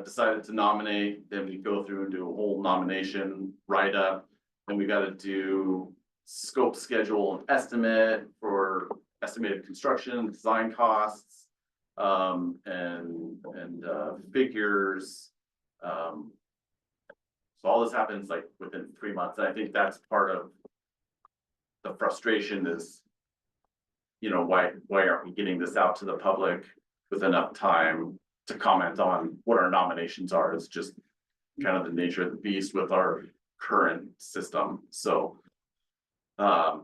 decided to nominate. Then we go through and do a whole nomination write-up. Then we got to do scope, schedule, and estimate for estimated construction, design costs, and figures. So all this happens like within 3 months. And I think that's part of the frustration is, you know, why aren't we getting this out to the public with enough time to comment on what our nominations are? Is just kind of the nature of the beast with our current system. So, Does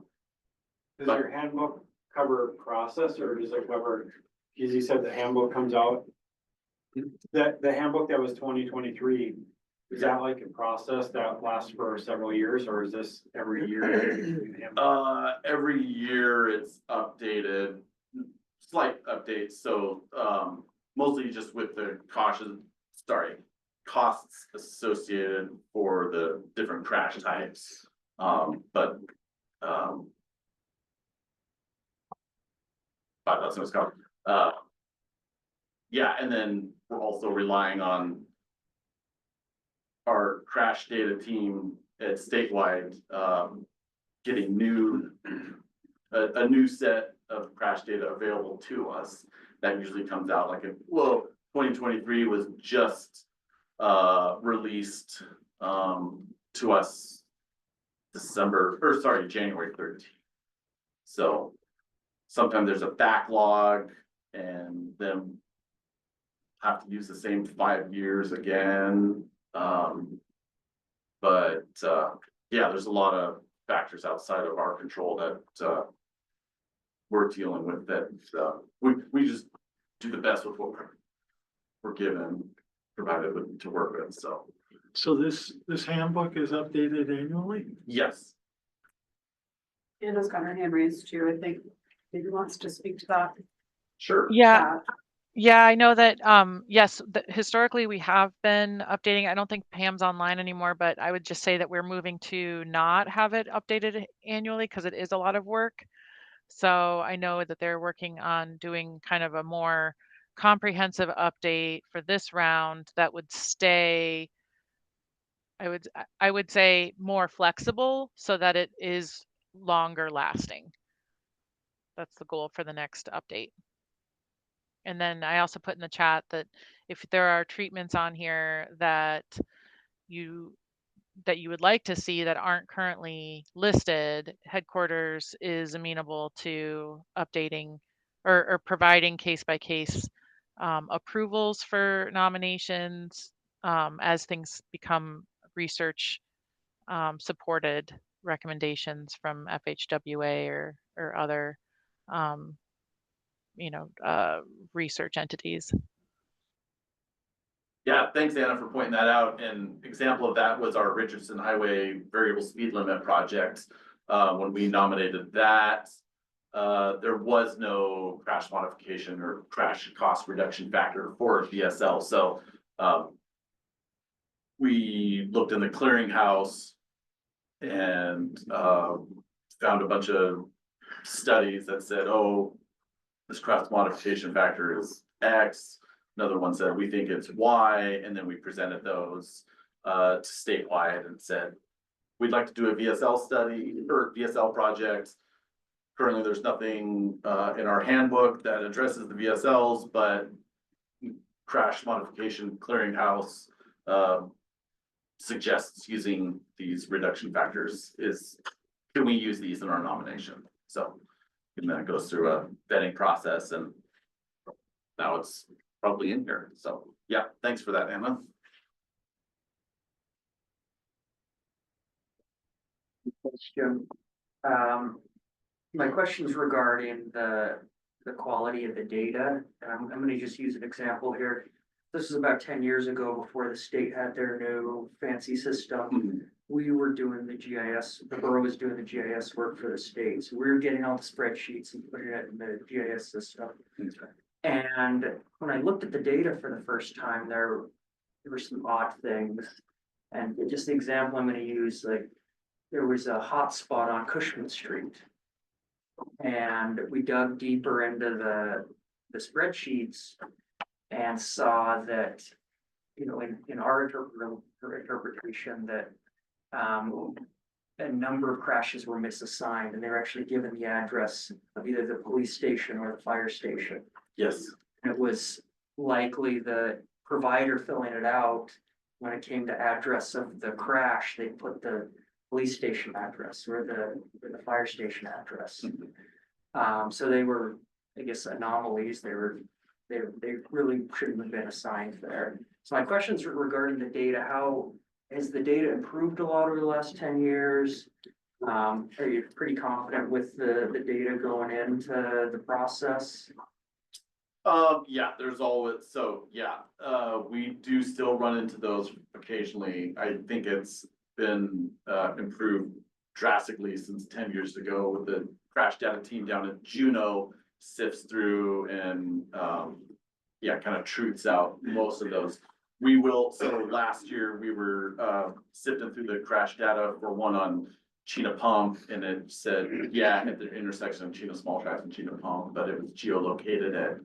your handbook cover process, or does it cover, because you said the handbook comes out? That the handbook that was 2023, Is that like a process that lasts for several years, or is this every year? Every year it's updated, slight updates, so, mostly just with the costs associated for the different crash types. But that's what it's called. Yeah, and then we're also relying on our crash data team at statewide, getting a new set of crash data available to us. That usually comes out like, 2023 was just released to us January 13th. So sometimes there's a backlog and then have to use the same 5 years again. Yeah, there's a lot of factors outside of our control that we're dealing with, that we just do the best with what we're given, provided to work with, so. So this handbook is updated annually? Yes. Anna's got her hand raised too, I think. Maybe wants to speak to that. Sure. Yeah. Yeah, I know that, yes, historically we have been updating. I don't think Pam's online anymore, but I would just say that we're moving to not have it updated annually because it is a lot of work. So I know that they're working on doing kind of a more comprehensive update for this round that would stay, I would say, more flexible so that it is longer lasting. That's the goal for the next update. And then I also put in the chat that if there are treatments on here that you would like to see that aren't currently listed, headquarters is amenable to updating or providing case by case approvals for nominations as things become research supported recommendations from FHWA or other research entities. Yeah, thanks, Anna, for pointing that out. An example of that was our Richardson Highway variable speed limit project. When we nominated that, there was no crash modification or crash cost reduction factor for VSL. So we looked in the clearinghouse and found a bunch of studies that said, oh, this crash modification factor is X. Another one said, we think it's Y, and then we presented those to statewide and said, we'd like to do a VSL study or VSL project. Currently, there's nothing in our handbook that addresses the VSLs, but crash modification clearinghouse suggests using these reduction factors. Can we use these in our nomination? So, and then it goes through a vetting process, and now it's probably in here. So yeah, thanks for that, Anna. Question. My question is regarding the quality of the data. I'm going to just use an example here. This is about 10 years ago, before the state had their new fancy system. We were doing the GIS, the borough was doing the GIS work for the state. So we were getting all the spreadsheets and putting it in the GIS system. Okay. And when I looked at the data for the first time, there were some odd things. And just the example I'm going to use, like there was a hot spot on Cushman Street. And we dug deeper into the spreadsheets and saw that, in our interpretation that a number of crashes were misassigned, and they were actually given the address of either the police station or the fire station. Yes. And it was likely the provider filling it out. When it came to address of the crash, they put the police station address or the fire station address. So they were, I guess, anomalies. They really shouldn't have been assigned there. So my questions regarding the data: how has the data improved a lot over the last 10 years? Are you pretty confident with the data going into the process? Yeah, there's always, so, yeah, we do still run into those occasionally. I think it's been, improved drastically since 10 years ago with the crash data team down at Juneau sifts through and, yeah, kind of truths out most of those. We will, so last year we were, sifting through the crash data for one on Chena Pump, and it said, yeah, at the intersection of Chena Small Tracks and Chena Pump, but it was geolocated at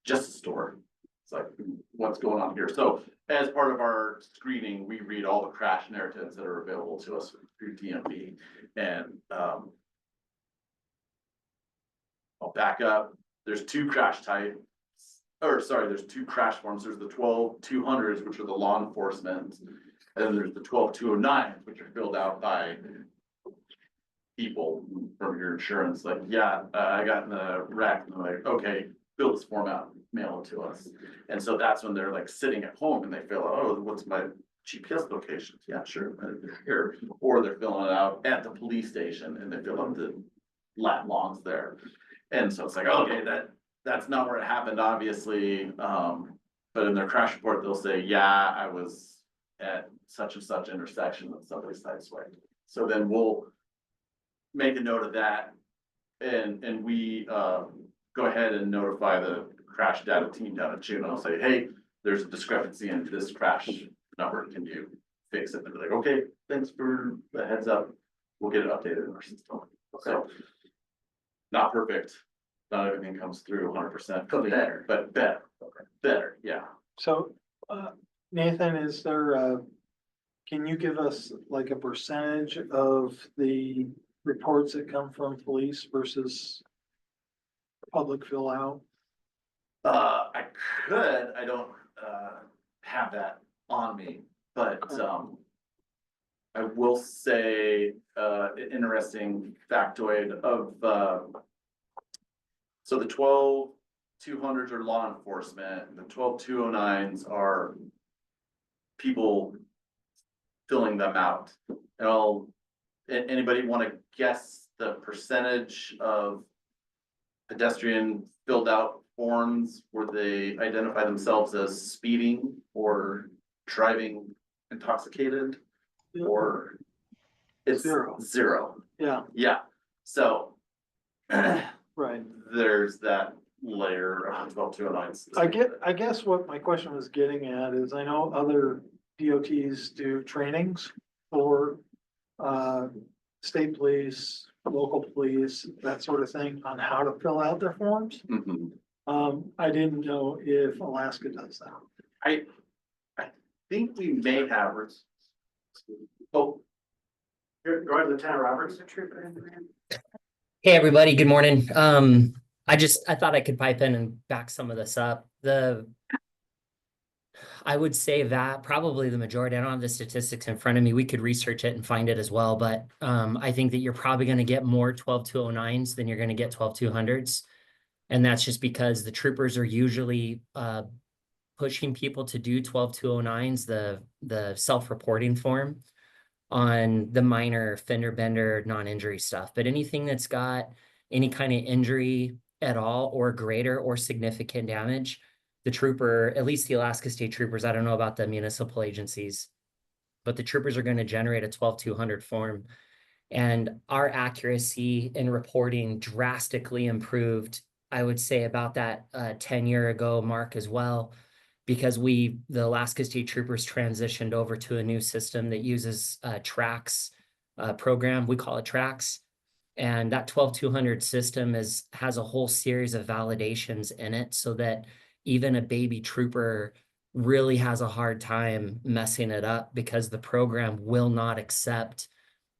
just a store. It's like, what's going on here? So as part of our screening, we read all the crash narratives that are available to us through DMV. And I'll back up. There's two crash types, or sorry, there's two crash forms. There's the 12-200s, which are the law enforcement, and then there's the 12-209s, which are filled out by people from your insurance. Like, yeah, I got in a wreck, and they're like, okay, fill this form out, mail it to us. And so that's when they're like sitting at home and they feel, oh, what's my GPS location? Yeah, sure, here. Or they're filling it out at the police station and they fill out the lat longs there. And so it's like, okay, that's not where it happened, obviously. But in their crash report, they'll say, yeah, I was at such and such intersection with somebody's sideswiped. So then we'll make a note of that. And we go ahead and notify the crash data team down at Juneau, say, hey, there's a discrepancy in this crash number. Can you fix it? And they're like, okay, thanks for the heads up. We'll get it updated in our system. So not perfect. Not everything comes through 100%. But better. But better. Better, yeah. So, Nathan, is there, can you give us like a percentage of the reports that come from police versus public fill out? I could, I don't, have that on me, but, I will say, an interesting factoid of, so the 12-200s are law enforcement, the 12-209s are people filling them out. And anybody want to guess the percentage of pedestrian filled out forms where they identify themselves as speeding or driving intoxicated? Or it's zero. Yeah, Yeah, so right. there's that layer of 12-209s. I guess what my question was getting at is I know other DOTs do trainings for state police, local police, that sort of thing on how to fill out their forms. Mhm. I didn't know if Alaska does that. I think we may have. Oh, Here, go ahead, Lieutenant Roberts. There's a trooper in the room. Hey, everybody, good morning. I thought I could pipe in and back some of this up. I would say that probably the majority, I don't have the statistics in front of me. We could research it and find it as well, but I think that you're probably going to get more 12-209s than you're going to get 12-200s. And that's just because the troopers are usually pushing people to do 12-209s, the self-reporting form, on the minor fender bender non-injury stuff. But anything that's got any kind of injury at all or greater or significant damage, the trooper, at least the Alaska State Troopers, I don't know about the municipal agencies, but the troopers are going to generate a 12-200 form. And our accuracy in reporting drastically improved, I would say, about that 10-year ago mark as well, because the Alaska State Troopers transitioned over to a new system that uses TRACS program. We call it TRACS. And that 12-200 system has a whole series of validations in it so that even a baby trooper really has a hard time messing it up, because the program will not accept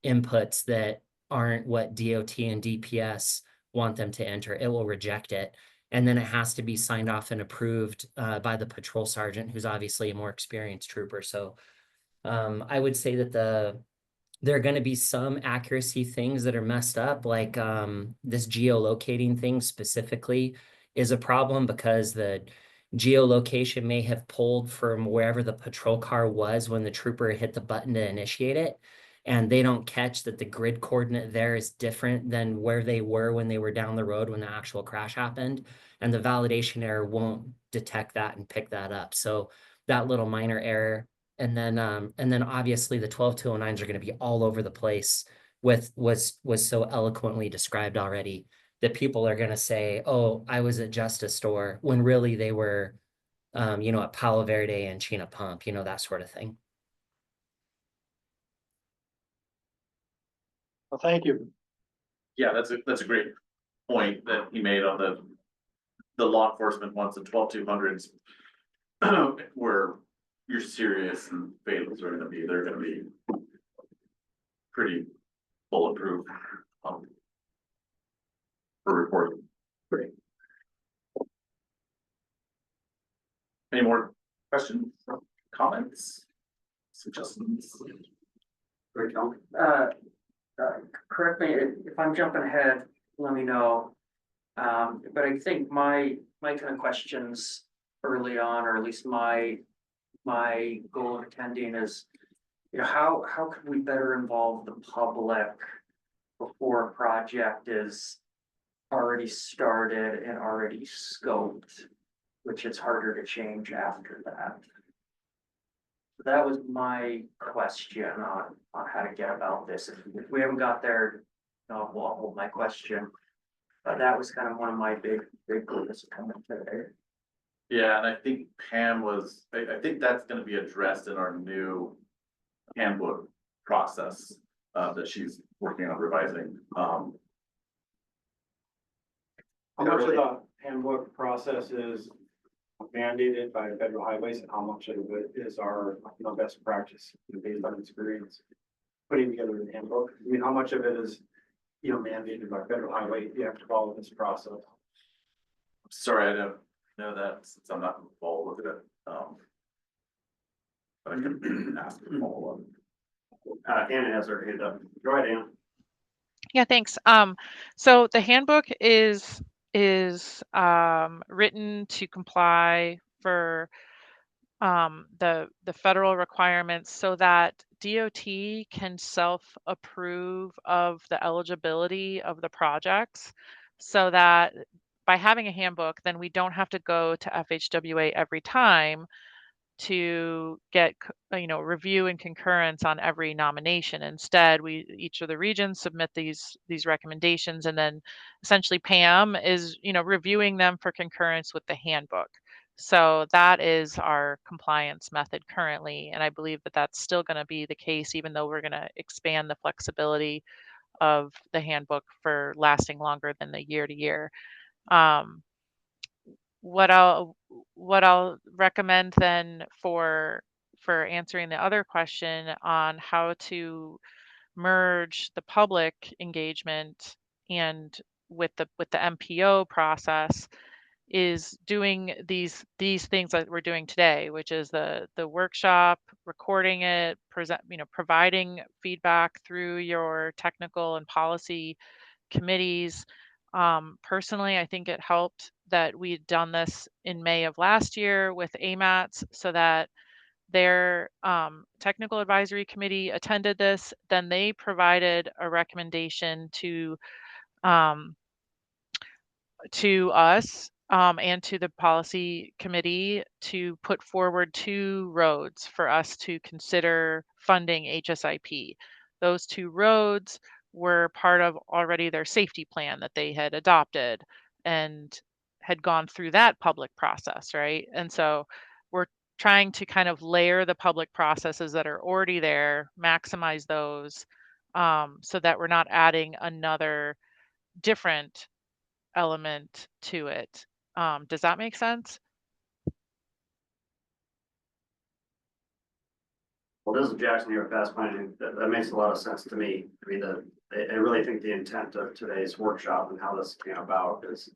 inputs that aren't what DOT and DPS want them to enter. It will reject it. And then it has to be signed off and approved by the patrol sergeant, who's obviously a more experienced trooper. So I would say that there are going to be some accuracy things that are messed up, like this geolocating thing specifically is a problem, because the geolocation may have pulled from wherever the patrol car was when the trooper hit the button to initiate it. and they don't catch that the grid coordinate there is different than where they were when they were down the road when the actual crash happened. And the validation error won't detect that and pick that up. So that little minor error. And then obviously the 12209s are going to be all over the place with was so eloquently described already that people are going to say, oh, I was at Justice Store, when really they were, at Palo Verde and China Pump, that sort of thing. Well, thank you. Yeah, that's a great point that he made on the law enforcement ones, the 12200s. Where you're serious and fatals are they're gonna be pretty bulletproof. For reporting. Great. Any more questions, comments, suggestions? Great, Tom. Correct me if I'm jumping ahead, let me know. But I think my kind of questions early on, or at least my goal of attending is, how could we better involve the public before a project is already started and already scoped, which is harder to change after that. That was my question on how to get about this. If we haven't got there, I'll hold my question. But that was kind of one of my big goals coming today. Yeah, and I think Pam was, I think that's gonna be addressed in our new handbook process that she's working on revising. How much of the handbook process is mandated by federal highways and how much of it is our, best practice based on experience? Putting together the handbook, I mean, how much of it is, mandated by federal highway, you have to follow this process? Sorry, I don't know that since I'm not involved with it. But I can ask a follow up. Anna has her hand up. Go ahead, Anna. Yeah, thanks. So the handbook is written to comply for the federal requirements so that DOT can self-approve of the eligibility of the projects, so that by having a handbook, then we don't have to go to FHWA every time to get review and concurrence on every nomination. Instead, each of the regions submit these recommendations, and then essentially Pam is reviewing them for concurrence with the handbook. So that is our compliance method currently, and I believe that that's still going to be the case, even though we're going to expand the flexibility of the handbook for lasting longer than the year to year. What I'll recommend then for answering the other question on how to merge the public engagement and with the MPO process is doing these things that we're doing today, which is the workshop, recording it, providing feedback through your technical and policy committees. Personally, I think it helped that we'd done this in May of last year with AMATs, so that their technical advisory committee attended this. Then they provided a recommendation to us and to the policy committee to put forward 2 roads for us to consider funding HSIP. Those 2 roads were part of already their safety plan that they had adopted and had gone through that public process, right? And so we're trying to kind of layer the public processes that are already there, maximize those, so that we're not adding another different element to it. Does that make sense? Well, this is Jackson here at Fast Planning. That makes a lot of sense to me. I mean, I really think the intent of today's workshop and how this came about is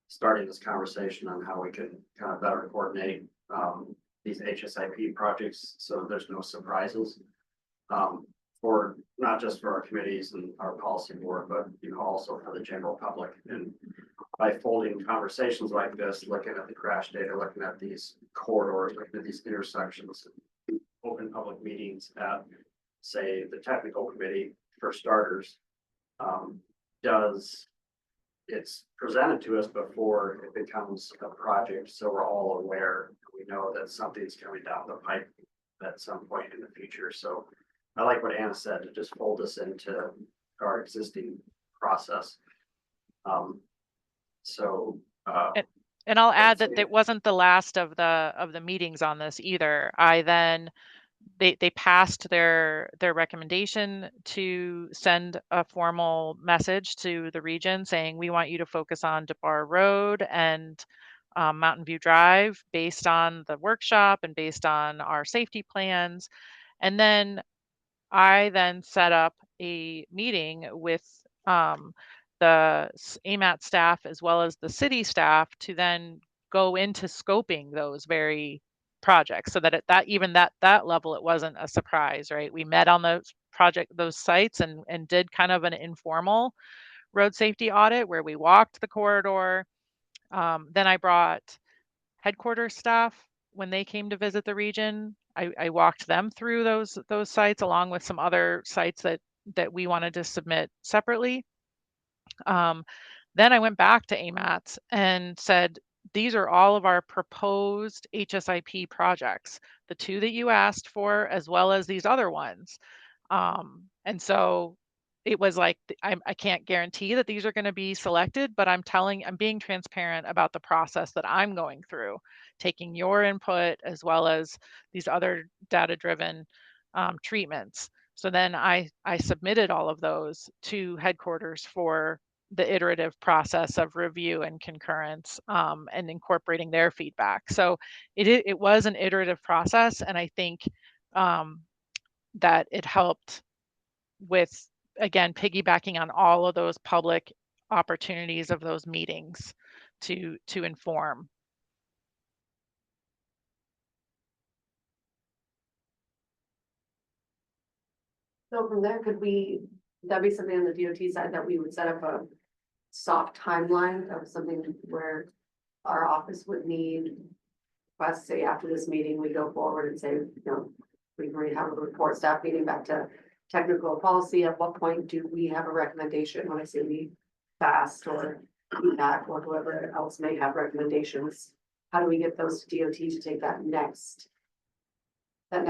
starting this conversation on how we can kind of better coordinate these HSIP projects so there's no surprises. For not just for our committees and our policy board, but also for the general public. And by folding conversations like this, looking at the crash data, looking at these corridors, looking at these intersections, open public meetings at say, the technical committee, for starters, it's presented to us before it becomes a project, so we're all aware. We know that something's coming down the pipe at some point in the future, so I like what Anna said, to just fold this into our existing process. So, And I'll add that see. it wasn't the last of the meetings on this either. I then they passed their recommendation to send a formal message to the region saying we want you to focus on DeBar Road and Mountain View Drive based on the workshop and based on our safety plans. And then I then set up a meeting with the AMAT staff as well as the city staff to then go into scoping those very projects, so that at that level it wasn't a surprise, right? We met on those sites and did kind of an informal road safety audit where we walked the corridor. Then I brought headquarters staff when they came to visit the region. I walked them through those sites along with some other sites that we wanted to submit separately. Then I went back to AMAT and said, these are all of our proposed HSIP projects, the 2 that you asked for, as well as these other ones. And so it was like, I can't guarantee that these are going to be selected, but I'm being transparent about the process that I'm going through, taking your input as well as these other data-driven treatments. So then I submitted all of those to headquarters for the iterative process of review and concurrence, and incorporating their feedback. So it was an iterative process, and I think that it helped with, again, piggybacking on all of those public opportunities of those meetings to inform. So from there, that'd be something on the DOT side that we would set up a soft timeline of something where our office would need, let's say after this meeting, we go forward and say, we already have a report staff meeting back to technical policy. At what point do we have a recommendation? When I say we, fast or feedback or whoever else may have recommendations, how do we get those to DOT to take that next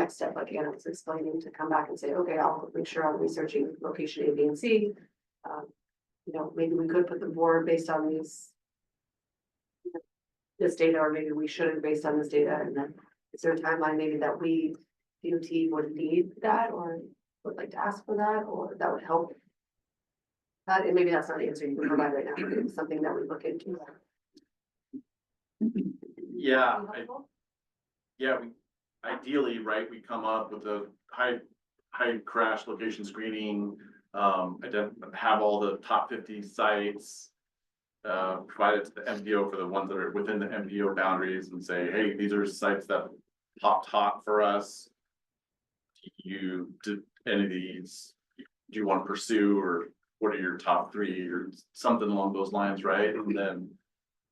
step, like Anna was explaining, to come back and say, okay, I'll make sure I'm researching location A, B, and C. Maybe we could put the board based on this data, or maybe we shouldn't based on this data. And then is there a timeline maybe that we, DOT, would need that or would like to ask for that, or that would help? And maybe that's not the answer you can provide right now, but it's something that we look into. Yeah, we ideally, right, we come up with a high crash location screening, have all the top 50 sites, provide it to the MDO for the ones that are within the MDO boundaries and say, hey, these are sites that popped hot for us. Did any of these, do you want to pursue, or what are your top 3 or something along those lines, right? And then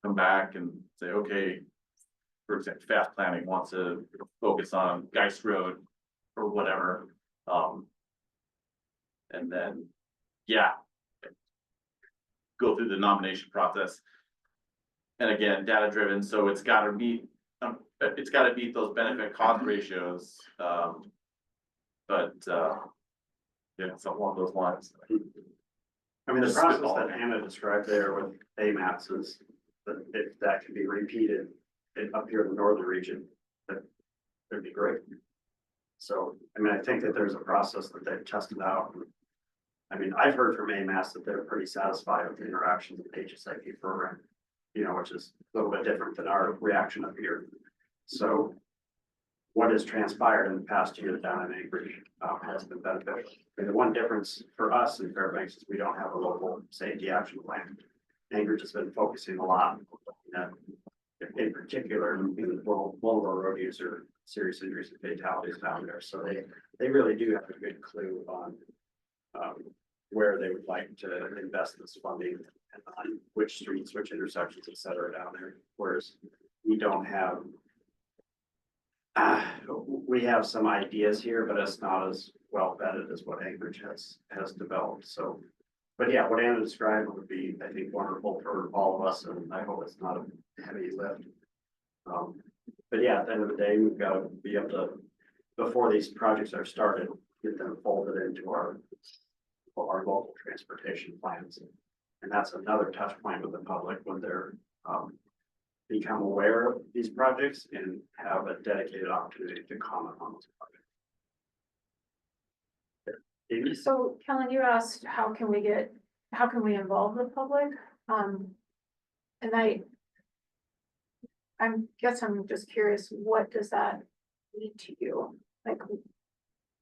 come back and say, okay, for example, fast planning wants to focus on Geist Road or whatever. And then, go through the nomination process. And again, data driven, so it's got to meet those benefit cost ratios. Something along those lines. I mean, the Just process spitballing. that Anna described there with AMATs is that if that can be repeated up here in the northern region, that'd be great. So, I mean, I think that there's a process that they've tested out. I mean, I've heard from AMATs that they're pretty satisfied with the interactions with the HSIP program, which is a little bit different than our reaction up here. So what has transpired in the past year down in Anchorage has been beneficial. And the one difference for us in Fairbanks is we don't have a local safety action plan. Anchorage has been focusing a lot on, in particular, vulnerable road user serious injuries and fatalities down there. So they really do have a good clue on where they would like to invest this funding and on which streets, which intersections, et cetera, down there. Whereas we don't have We have some ideas here, but it's not as well vetted as what Anchorage has developed, so. But yeah, what Anna described would be, I think, wonderful for all of us, and I hope it's not a heavy lift. But yeah, at the end of the day, we've got to be able to, before these projects are started, get them folded into our local transportation plans. And that's another touch point with the public when they're, become aware of these projects and have a dedicated opportunity to comment on those projects. Amy? So Kellen, you asked, how can we involve the public? And I'm just curious, what does that mean to you? Like,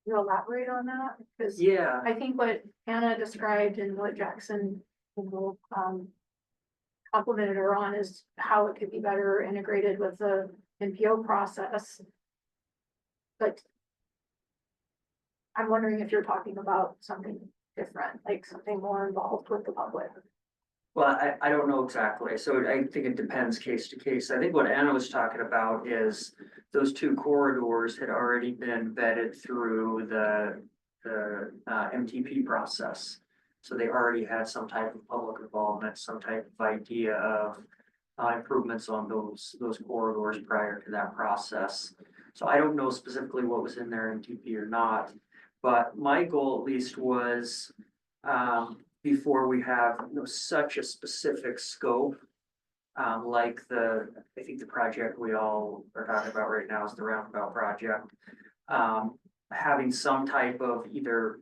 you elaborate on that? Because Yeah, I think what Anna described and what Jackson, complimented her on is how it could be better integrated with the NPO process. But I'm wondering if you're talking about something different, like something more involved with the public. well, I don't know exactly, so I think it depends case to case. I think what Anna was talking about is those two corridors had already been vetted through the MTP process. So they already had some type of public involvement, some type of idea of improvements on those corridors prior to that process. So I don't know specifically what was in their MTP or not, but my goal at least was before we have such a specific scope, like I think the project we all are talking about right now is the roundabout project. Having some type of either,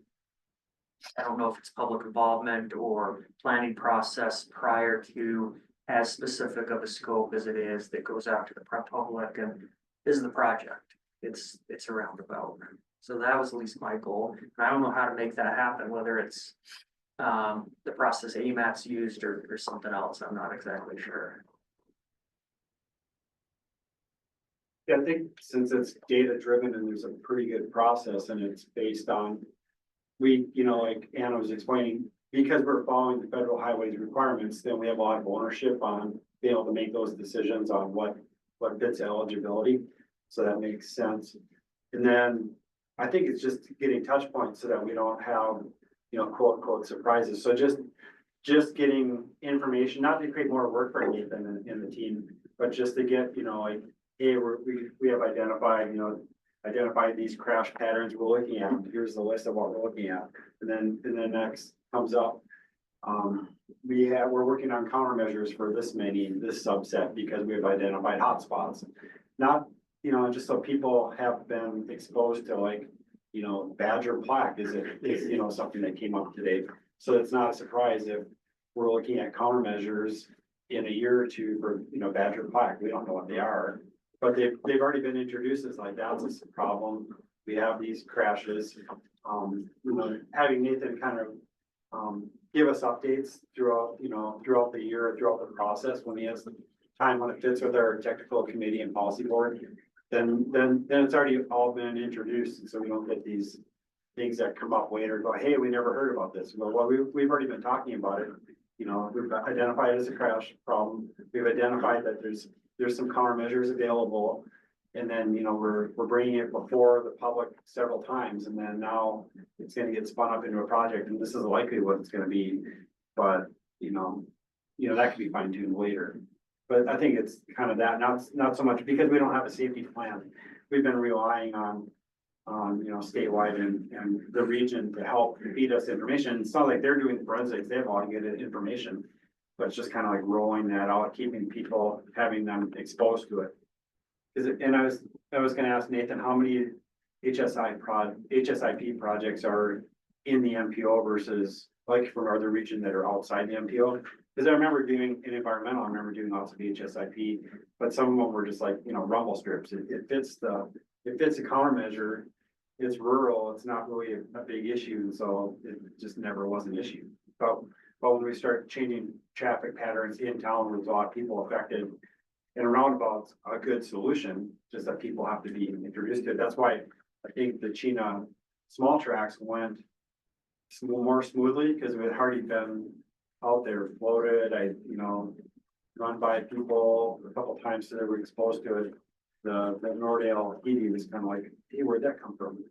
I don't know if it's public involvement or planning process prior to as specific of a scope as it is that goes out to the public and this is the project. It's a roundabout. So that was at least my goal. And I don't know how to make that happen, whether it's the process AMAT's used or something else. I'm not exactly sure. Yeah, I think since it's data driven and there's a pretty good process and it's based on. Like Anna was explaining, because we're following the federal highways requirements, then we have a lot of ownership on being able to make those decisions on what fits eligibility. So that makes sense. And then I think it's just getting touch points so that we don't have, quote unquote surprises. So just getting information, not to create more work for Nathan and the team, but just to get, like, hey, we have identified these crash patterns we're looking at. Here's the list of what we're looking at. And then next comes up. We're working on countermeasures for this subset because we have identified hotspots. Not, just so people have been exposed to like, Badger plaque is something that came up today. So it's not a surprise if we're looking at countermeasures in a year or two for, Badger plaque. We don't know what they are. But they've already been introduced as like, that's a problem. We have these crashes. Having Nathan kind of give us updates throughout the year, throughout the process, when he has the time when it fits with our technical committee and policy board, then it's already all been introduced. So we don't get these things that come up later and go, hey, we never heard about this. Well, we've already been talking about it. We've identified it as a crash problem. We've identified that there's some countermeasures available. And then, we're bringing it before the public several times. And then now it's going to get spun up into a project and this is likely what it's going to be. But, that could be fine tuned later. But I think it's kind of that, not so much because we don't have a safety plan. We've been relying on statewide and the region to help feed us information. It's not like they're doing the forensics, they have all to get information. But it's just kind of like rolling that out, keeping people, having them exposed to it. And I was gonna ask Nathan, how many HSIP projects are in the MPO versus like from other region that are outside the MPO? Because I remember doing in environmental, I remember doing lots of HSIP, but some of them were just like, rumble strips. It fits the countermeasure. It's rural, it's not really a big issue, so it just never was an issue. But when we start changing traffic patterns in town, there's a lot of people affected. And a roundabout's a good solution, just that people have to be introduced to it. That's why I think the Chena small tracks went more smoothly because we had already been out there floated. Run by people a couple times so they were exposed to it. the Nordale ED was kind of like, hey, where'd that come from?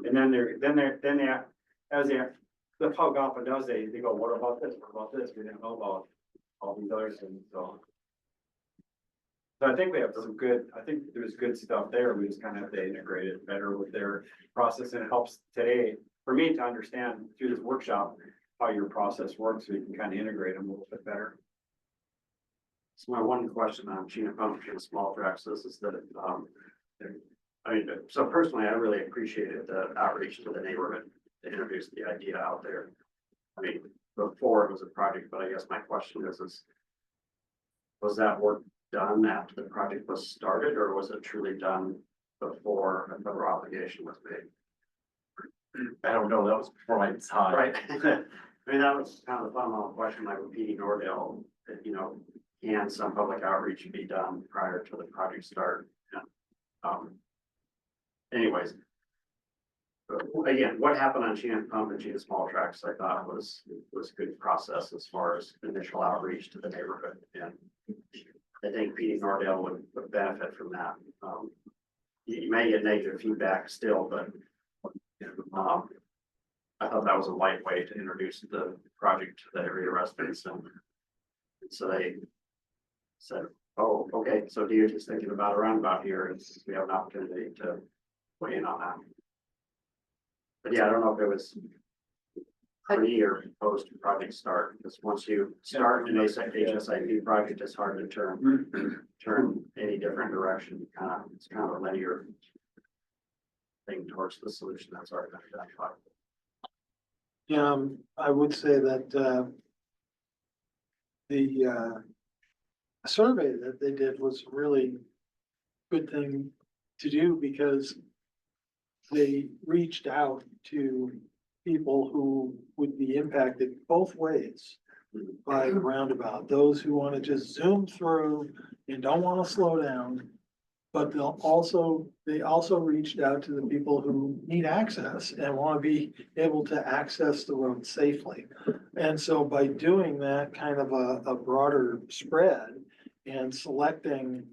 And then as the pub Alpha does, they go, what about this? What about this? We didn't know about all these other things, so. So I think we have some good, I think there's good stuff there. We just kind of have to integrate it better with their process, and it helps today for me to understand through this workshop how your process works, so you can kind of integrate them a little bit better. So my one question on Chena Pump and small tracks is that, I mean, so personally, I really appreciated the outreach to the neighborhood to introduce the idea out there. I mean, before it was a project, but I guess my question is was that work done after the project was started, or was it truly done before a federal obligation was made? I don't know, that was before my time. Right. I mean, that was kind of the fundamental question, like with PD Nordale, that, you know, can some public outreach be done prior to the project start? Anyways. Again, what happened on Chena Pump and Chena Small Tracks, I thought was good process as far as initial outreach to the neighborhood, and I think PD Nordale would benefit from that. You may get negative feedback still, but I thought that was a light way to introduce the project to the area residents, and so they said, oh, okay, so DOT is thinking about a roundabout here, and we have an opportunity to weigh in on that. But yeah, I don't know if it was pre or post project start, because once you start an HSIP project, it's hard to turn any different direction. It's kind of a linear thing towards the solution that's already been identified. I would say that, the survey that they did was really good thing to do, because they reached out to people who would be impacted both ways by the roundabout. Those who want to just zoom through and don't want to slow down. But they also reached out to the people who need access and want to be able to access the road safely. And so by doing that kind of a broader spread and selecting,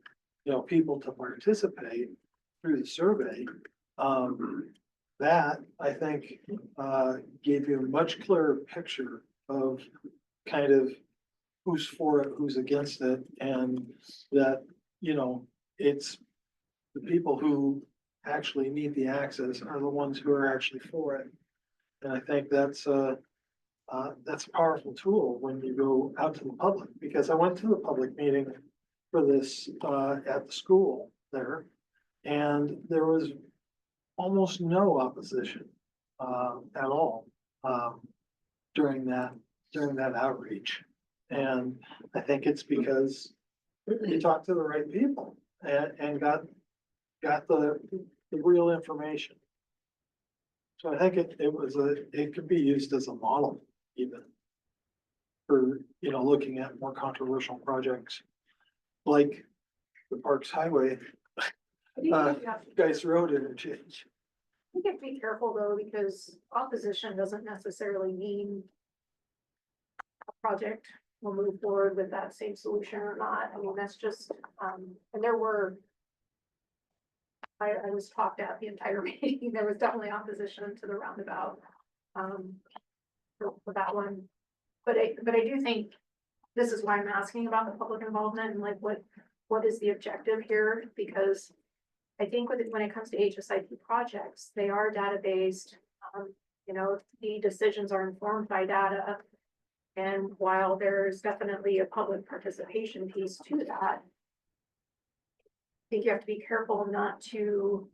people to participate through the survey, that I think gave you a much clearer picture of kind of who's for it, who's against it, and that, it's the people who actually need the access are the ones who are actually for it. And I think that's a powerful tool when you go out to the public, because I went to the public meeting for this at the school there, and there was almost no opposition at all during that outreach. And I think it's because you talked to the right people and got the real information. So I think it could be used as a model even for, looking at more controversial projects like the Parks Highway, Geis Road interchange. You have to be careful though, because opposition doesn't necessarily mean a project will move forward with that same solution or not. I mean, that's just, and there were, I was talked at the entire meeting. There was definitely opposition to the roundabout, for that one. But I do think this is why I'm asking about the public involvement and like what is the objective here? Because I think when it comes to HSIP projects, they are data-based. The decisions are informed by data. And while there's definitely a public participation piece to that, I think you have to be careful not to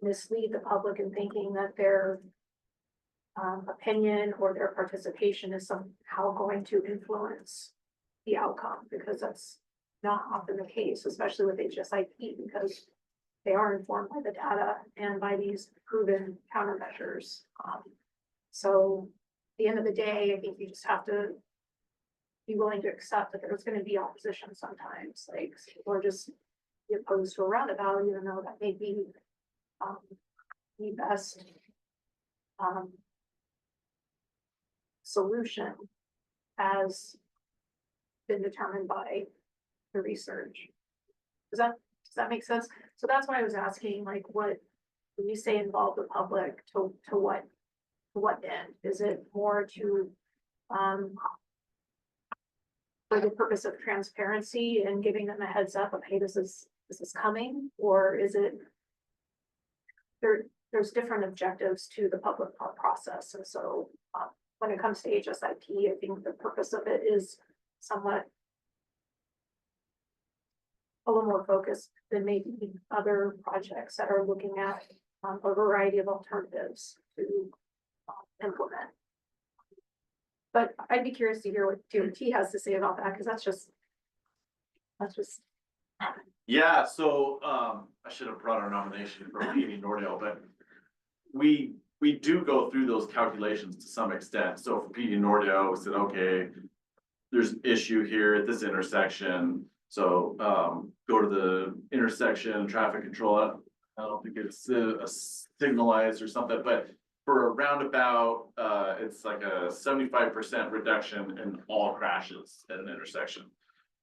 mislead the public in thinking that their opinion or their participation is somehow going to influence the outcome, because that's not often the case, especially with HSIP, because they are informed by the data and by these proven countermeasures. So at the end of the day, I think you just have to be willing to accept that there's going to be opposition sometimes, or just be opposed to a roundabout, even though that may be the best solution as been determined by the research. Does Does that make sense? So that's why I was asking, like, what, when you say involve the public, to what end? Is it more to, for the purpose of transparency and giving them a heads up of, hey, this is coming? Or is it, there's different objectives to the public process, and so, when it comes to HSIP, I think the purpose of it is somewhat a little more focused than maybe other projects that are looking at, a variety of alternatives to implement. But I'd be curious to hear what DOT has to say about that, because that's just. Yeah, so, I should have brought our nomination for PD Nordale, but we do go through those calculations to some extent. So for PD Nordale, we said, okay, there's an issue here at this intersection. So, go to the intersection, traffic control. I don't think it's a signalized or something, but for a roundabout, it's like a 75% reduction in all crashes at an intersection.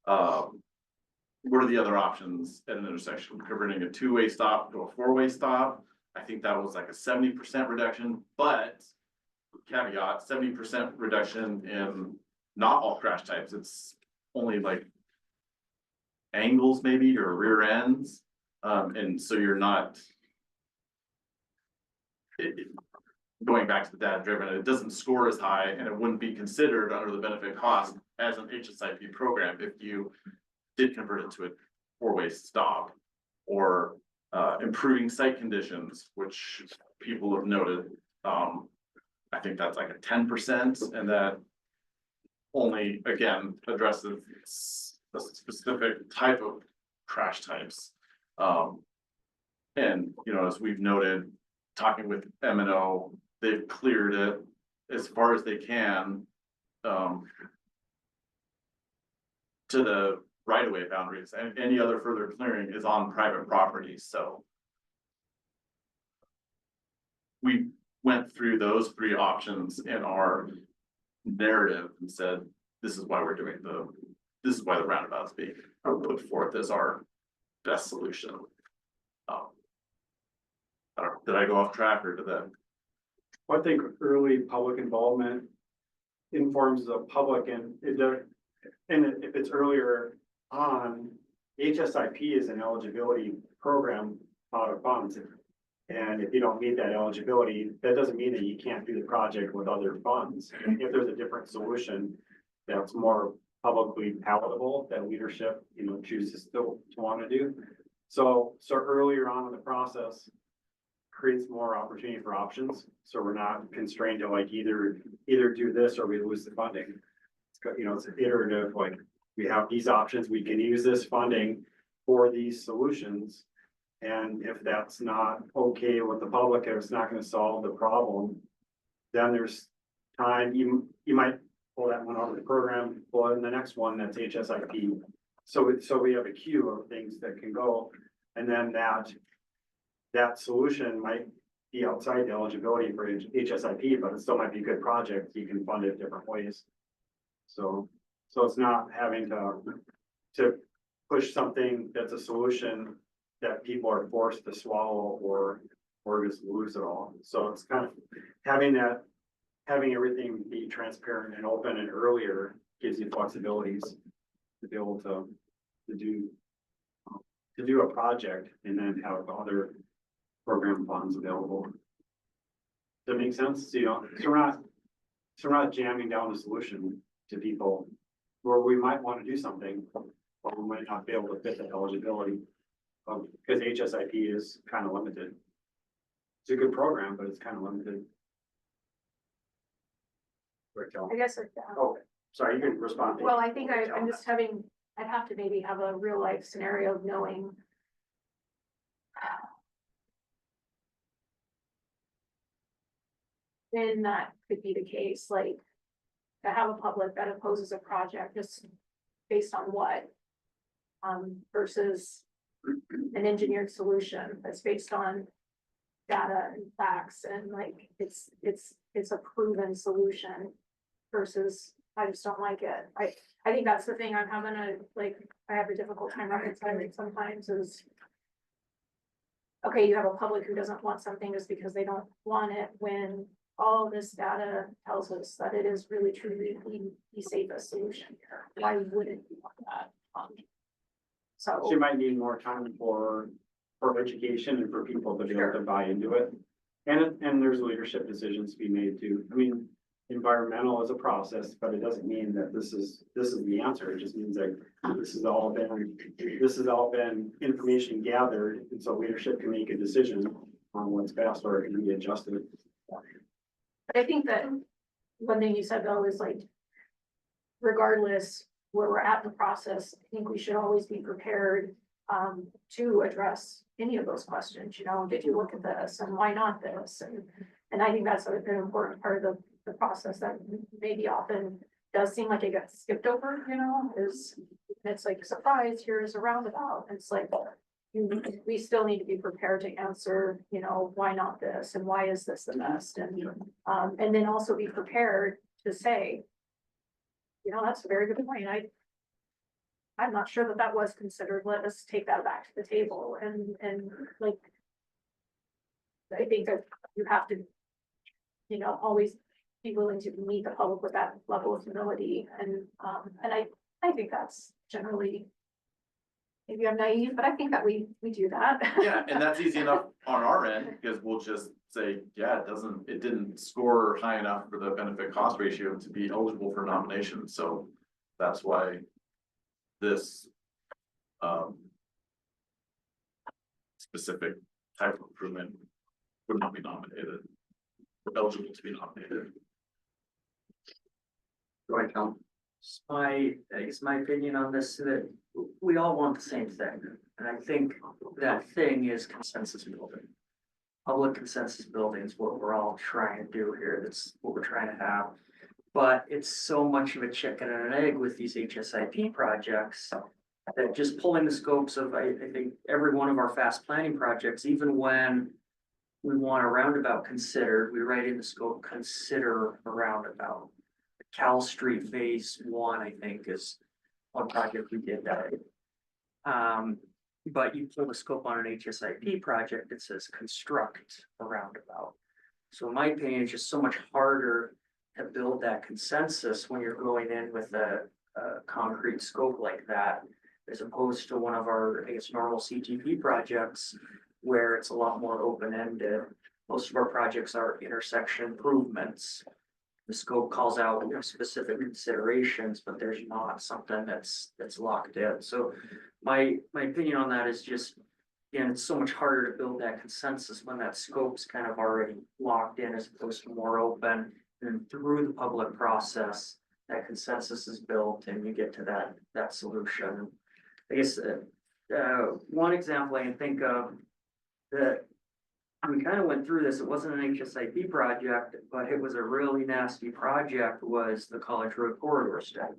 What are the other options at an intersection? Converting a two-way stop to a four-way stop. I think that was like a 70% reduction, but caveat, 70% reduction in not all crash types. It's only like angles maybe or rear ends. And so you're not going back to the data driven, it doesn't score as high and it wouldn't be considered under the benefit cost as an HSIP program if you did convert it to a four-way stop, or improving site conditions, which people have noted. I think that's like a 10%, and that only, again, addresses a specific type of crash types. And, you know, as we've noted, talking with M&O, they've cleared it as far as they can to the right-of-way boundaries, and any other further clearing is on private property. So we went through those three options in our narrative and said, this is why we're doing this is why the roundabout's being put forth as our best solution. I don't, did I go off track or did that? I think early public involvement informs the public, and if it's earlier on, HSIP is an eligibility program out of funds. And if you don't meet that eligibility, that doesn't mean that you can't do the project with other funds. If there's a different solution that's more publicly palatable, that leadership, you know, chooses to want to do. So earlier on in the process creates more opportunity for options. So we're not constrained to like either do this or we lose the funding. It's got, you know, it's an iterative, like we have these options, we can use this funding for these solutions. And if that's not okay with the public, if it's not going to solve the problem, then there's time, you might pull that one out of the program, pull in the next one that's HSIP. So we have a queue of things that can go, and then that solution might be outside the eligibility for HSIP, but it still might be a good project. You can fund it different ways. So it's not having to push something that's a solution that people are forced to swallow or just lose it all. So it's kind of having everything be transparent and open and earlier gives you flexibilities to be able to do a project and then have other program funds available. Does that make sense? So we're not jamming down the solution to people where we might want to do something, but we might not be able to fit the eligibility. Because HSIP is kind of limited. It's a good program, but it's kind of limited. I guess, Oh, sorry, you can respond. well, I think I'm just I'd have to maybe have a real life scenario of knowing. Then that could be the case, like, to have a public that opposes a project just based on what? Versus an engineered solution that's based on data and facts, and like, it's a proven solution versus, I just don't like it. I think that's the thing I'm having I have a difficult time reconciling sometimes is okay, you have a public who doesn't want something just because they don't want it, when all of this data tells us that it is really truly the safest solution here. Why wouldn't you want that? So. She might need more time for education and for people to be able to buy into it. And there's leadership decisions to be made too. I mean, environmental is a process, but it doesn't mean that this is the answer. It just means that this has all been information gathered, and so leadership can make a decision on what's best, or it can be adjusted. But I think that one thing you said though is like, regardless where we're at in the process, I think we should always be prepared to address any of those questions, you know, did you look at this and why not this? And I think that's an important part of the process that maybe often does seem like it got skipped over, you know, is it's like, surprise, here's a roundabout. It's like, we still need to be prepared to answer, you know, why not this and why is this the best? And then also be prepared to say, you know, that's a very good point. I'm not sure that was considered. Let us take that back to the table and like, I think that you have to, you know, always be willing to meet the public with that level of humility. And I think that's generally, maybe I'm naive, but I think that we do that. Yeah, and that's easy enough on our end, because we'll just say, yeah, it didn't score high enough for the benefit cost ratio to be eligible for nomination, so that's why this specific type of improvement would not be nominated, or eligible to be nominated. Go ahead, Tom. I guess my opinion on this, that we all want the same thing, and I think that thing is consensus building. Public consensus building is what we're all trying to do here, that's what we're trying to have. But it's so much of a chicken and an egg with these HSIP projects, that just pulling the scopes of, I think, every one of our fast planning projects, even when we want a roundabout considered, we write in the scope, consider a roundabout. Cal Street Phase 1, I think, is one project we did that. But you pull the scope on an HSIP project, it says construct a roundabout. So in my opinion, it's just so much harder to build that consensus when you're going in with a concrete scope like that, as opposed to one of our, I guess, normal CTP projects, where it's a lot more open-ended. Most of our projects are intersection improvements. The scope calls out, you know, specific considerations, but there's not something that's locked in. So my opinion on that is just, again, it's so much harder to build that consensus when that scope's kind of already locked in, as opposed to more open. And through the public process, that consensus is built and you get to that solution. I guess one example I can think of that we kind of went through this, it wasn't an HSIP project, but it was a really nasty project, was the College Road Corridor study.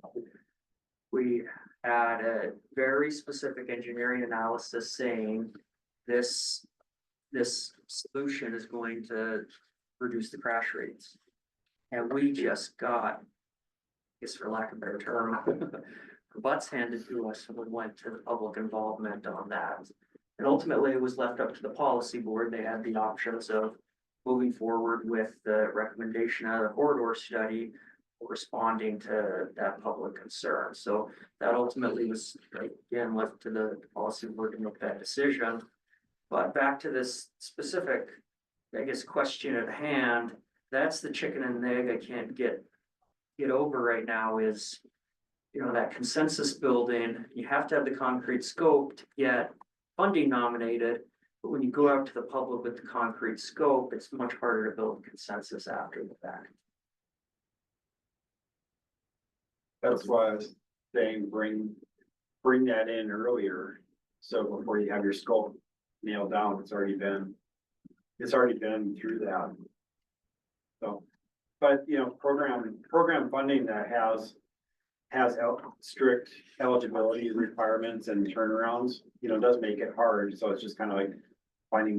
We had a very specific engineering analysis saying this solution is going to reduce the crash rates. And we just got, I guess for lack of a better term, butts handed to us when we went to the public involvement on that. And ultimately, it was left up to the policy board. They had the options of moving forward with the recommendation out of the corridor study, or responding to that public concern. So that ultimately was, again, left to the policy board to make that decision. But back to this specific, I guess, question at hand, that's the chicken and egg I can't get over right now is, you know, that consensus building. You have to have the concrete scope to get funding nominated, but when you go out to the public with the concrete scope, it's much harder to build consensus after the fact. That's why I was saying, bring that in earlier, so before you have your scope nailed down, it's already been through that. So, but you know, program funding that has strict eligibility requirements and turnarounds, you know, does make it hard. So it's just kind of like finding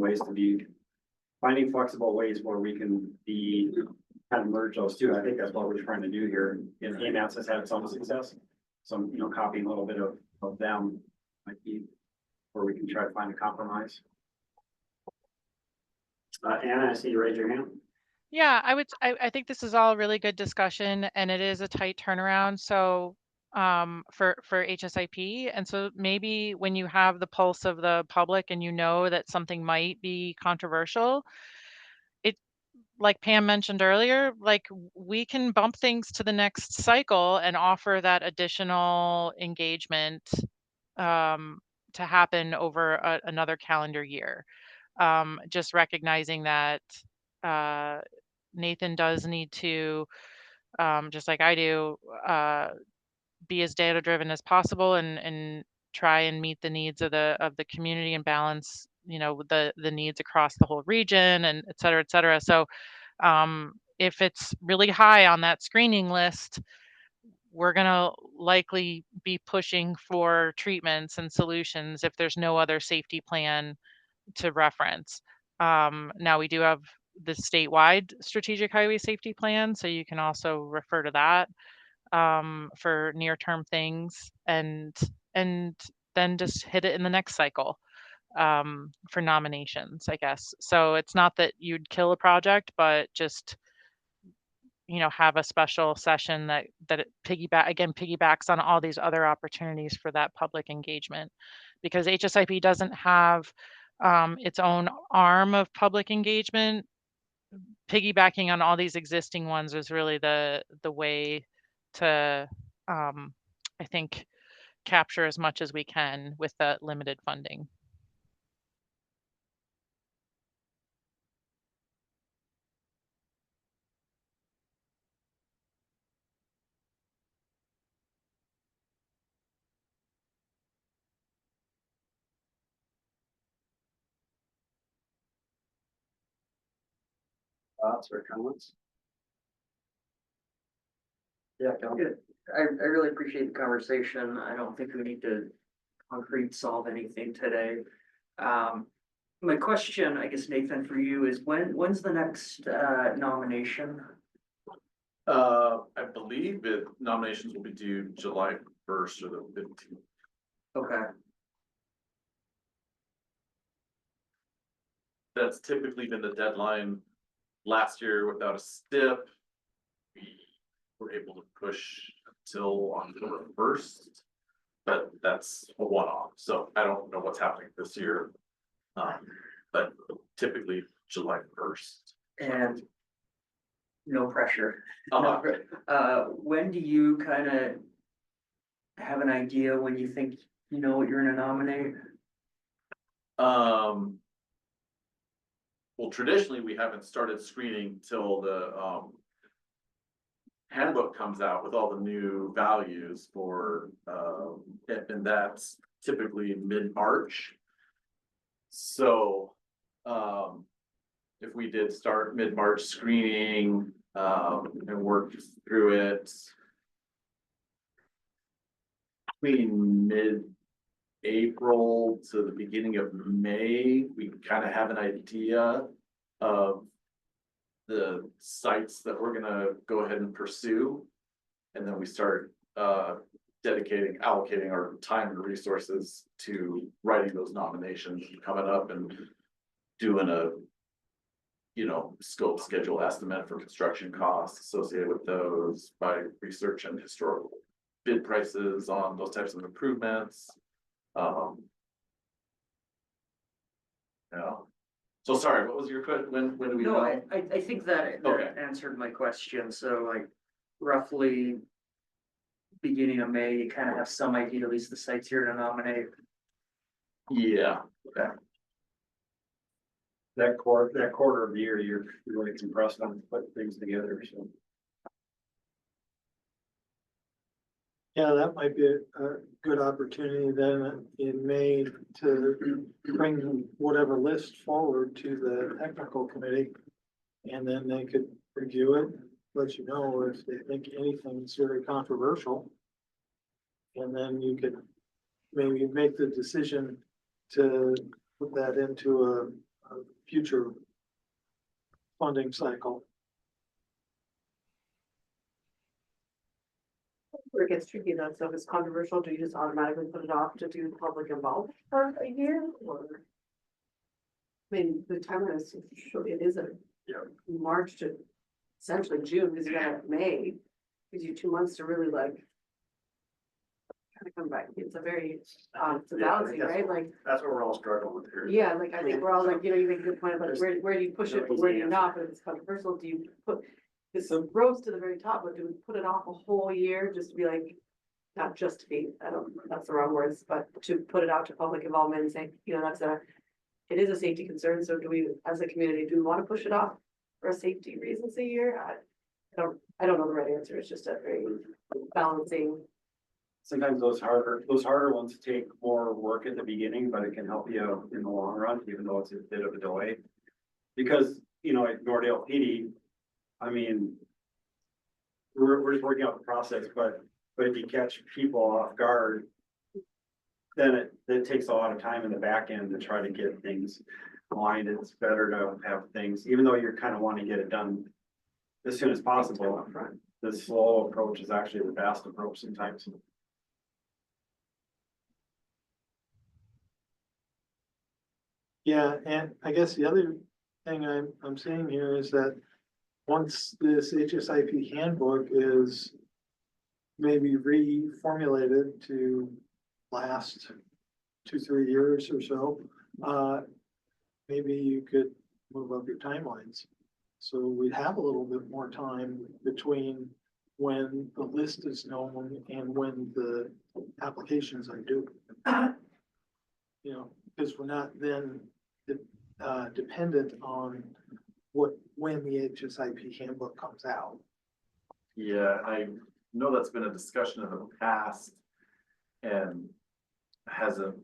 flexible ways where we can kind of merge those two. I think that's what we're trying to do here. And AMATS has had some success. So, you know, copying a little bit of them might be where we can try to find a compromise. Anna, I see you raise your hand. Yeah, I think this is all really good discussion and it is a tight turnaround. So for HSIP. And so maybe when you have the pulse of the public and you know that something might be controversial, it, like Pam mentioned earlier, like we can bump things to the next cycle and offer that additional engagement to happen over another calendar year. Just recognizing that Nathan does need to, just like I do, be as data driven as possible and try and meet the needs of the community and balance, you know, the needs across the whole region and et cetera, et cetera. So if it's really high on that screening list, we're going to likely be pushing for treatments and solutions if there's no other safety plan to reference. Now we do have the statewide strategic highway safety plan, so you can also refer to that for near-term things, and then just hit it in the next cycle for nominations, I guess. So it's not that you'd kill a project, but just, you know, have a special session that it piggybacks on all these other opportunities for that public engagement, because HSIP doesn't have its own arm of public engagement. Piggybacking on all these existing ones is really the way to I think capture as much as we can with the limited funding. Thoughts or comments? Yeah, go. Good. I really appreciate the conversation. I don't think we need to concrete solve anything today. My question, I guess, Nathan, for you is when's the next nomination? I believe nominations will be due July 1st or the 15th. Okay, That's typically been the deadline. Last year without a stip, we were able to push until October 1st, but that's a one-off. So I don't know what's happening this year. But typically July 1st. and no pressure. Uh-huh. When do you kind of have an idea when you think you know what you're gonna nominate? Well, traditionally, we haven't started screening till the handbook comes out with all the new values for and that's typically mid-March. So if we did start mid-March screening and work through it between mid-April to the beginning of May, we kind of have an idea of the sites that we're gonna go ahead and pursue. And then we start allocating our time and resources to writing those nominations, coming up and doing a, you know, scope schedule estimate for construction costs associated with those by research and historical bid prices on those types of improvements. Yeah. So sorry, what was your question? When do we No, know? I think that Okay. answered my question. So like roughly beginning of May, you kind of have some idea, at least the sites here to nominate. Yeah. That quarter of the year, you're really compressed on put things together, so. Yeah, that might be a good opportunity then in May to bring whatever list forward to the technical committee. And then they could review it, let you know if they think anything's very controversial. And then you could maybe make the decision to put that into a future funding cycle. Where it gets tricky though, so if it's controversial, do you just automatically put it off to do public involvement for a year or? mean, the timeline is, it is a March to essentially June, because you got May, gives you 2 months to really like kind of come back. It's a very, it's a Yeah, I think balancing, that's right? what- Like, That's what we're all struggling with here. yeah, like, I think we're all like, you make a good point about where do you push it, but where do you Easy not, but if it's controversial, do you put this rose to the very top, but do we put it off a whole year just to be like, not just to be, I don't, that's the wrong words, but to put it out to public involvement and say, it is a safety concern, so do we, as a community, do we want to push it off for safety reasons a year? I don't know the right answer, it's just a very balancing. Sometimes those harder ones take more work at the beginning, but it can help you in the long run, even though it's a bit of a delay. Because, at Nordale PD, I mean, we're just working out the process, but if you catch people off guard, then it takes a lot of time in the back end to try to get things aligned. It's better to have things, even though you're kind of wanting to get it done as soon as possible. The slow approach is actually the fast approach sometimes. Yeah, and I guess the other thing I'm seeing here is that once this HSIP handbook is maybe reformulated to last 2-3 years or so, maybe you could move up your timelines. So we'd have a little bit more time between when the list is known and when the applications are due. Because we're not then dependent on when the HSIP handbook comes out. Yeah, I know that's been a discussion in the past and hasn't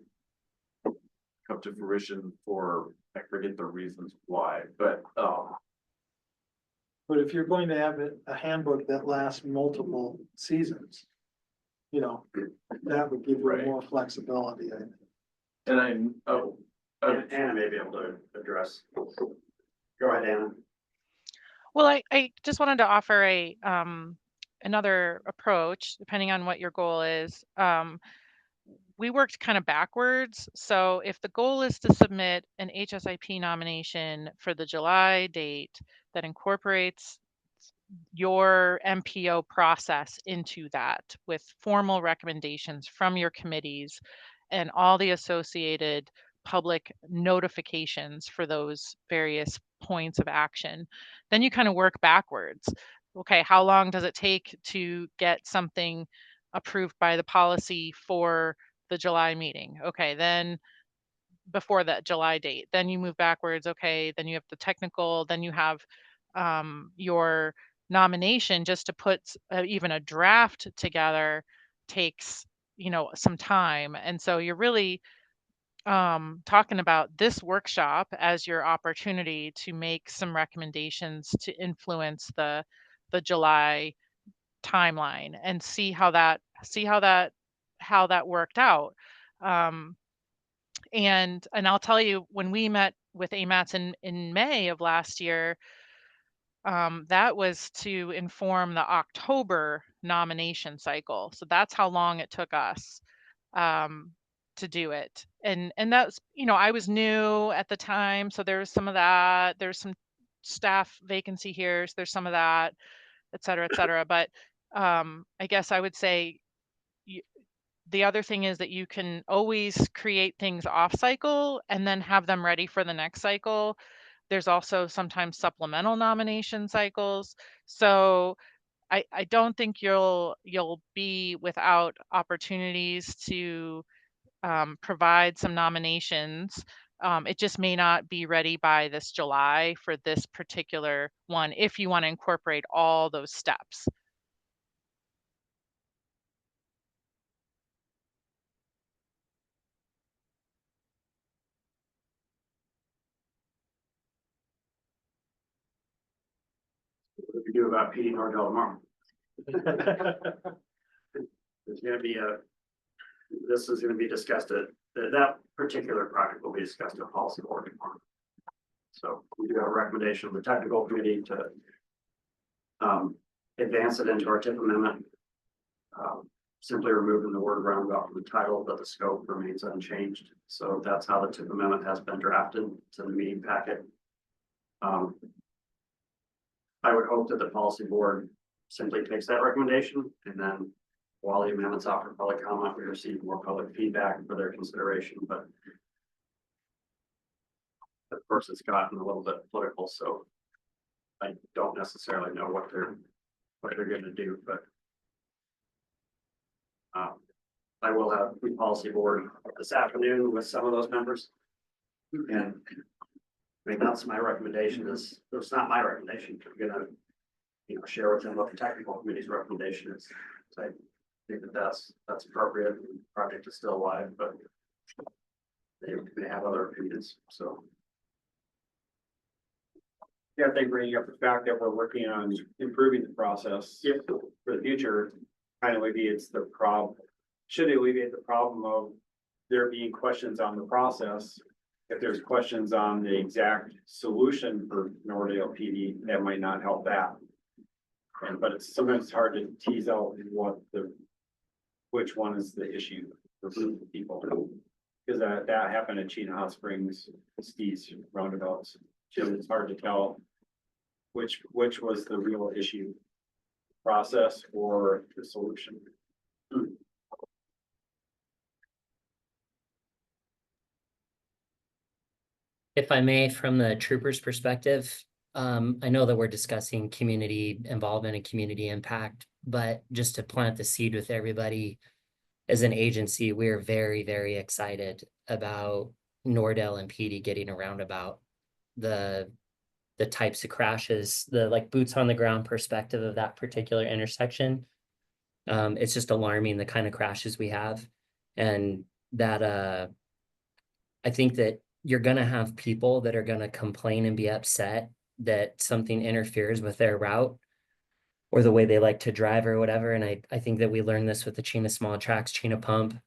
come to fruition for, I forget the reasons why, but, But if you're going to have a handbook that lasts multiple seasons, that would give you Right. more flexibility, I think. and Anna may be able to address. Go ahead, Anna. Well, I just wanted to offer another approach, depending on what your goal is. We worked kind of backwards. So if the goal is to submit an HSIP nomination for the July date that incorporates your MPO process into that with formal recommendations from your committees and all the associated public notifications for those various points of action, then you kind of work backwards. Okay, how long does it take to get something approved by the policy for the July meeting? Okay, then before that July date, then you move backwards. Okay, then you have the technical, then you have your nomination just to put even a draft together takes some time. And so you're really talking about this workshop as your opportunity to make some recommendations to influence the July timeline and see how that worked out. And I'll tell you, when we met with AMATS in May of last year, that was to inform the October nomination cycle. So that's how long it took us to do it. And that's, I was new at the time, so there was some of that. There's some staff vacancy here, so there's some of that, et cetera, et cetera. But I guess I would say the other thing is that you can always create things off cycle and then have them ready for the next cycle. There's also sometimes supplemental nomination cycles. So I don't think you'll be without opportunities to provide some nominations. It just may not be ready by this July for this particular one, if you want to incorporate all those steps. What do we do about PD Nordell tomorrow? There's gonna be this is gonna be discussed that particular project will be discussed at policy board tomorrow. So we do have a recommendation of the technical committee to advance it into our TIP amendment. simply removing the word roundabout from the title, but the scope remains unchanged. So that's how the TIP amendment has been drafted to the meeting packet. I would hope that the policy board simply takes that recommendation, and then while the amendments out for public comment, we receive more public feedback for their consideration, but of course, it's gotten a little bit political, so I don't necessarily know what they're gonna do, but I will have the policy board this afternoon with some of those members. And I mean, that's my recommendation is, it's not my recommendation. I'm gonna, share with them what the technical committee's recommendation is. So I think that that's appropriate. The project is still alive, but they may have other opinions, so. Yeah, I think bringing up the fact that we're working on improving the process for the future, kind of alleviates the problem. Should alleviate the problem of there being questions on the process. If there's questions on the exact solution for Nordale PD, that might not help that. But it's sometimes hard to tease out which one is the issue for people. Because that happened at Cheetah Hot Springs, Steve's roundabouts. It's hard to tell which was the real issue, process or the solution. If I may, from the trooper's perspective, I know that we're discussing community involvement and community impact, but just to plant the seed with everybody, as an agency, we are very, very excited about Nordale and PD getting a roundabout. The types of crashes, the like boots on the ground perspective of that particular intersection. It's just alarming the kind of crashes we have. And that I think that you're gonna have people that are gonna complain and be upset that something interferes with their route or the way they like to drive or whatever. And I think that we learned this with the Chena Small Tracks, Chena Pump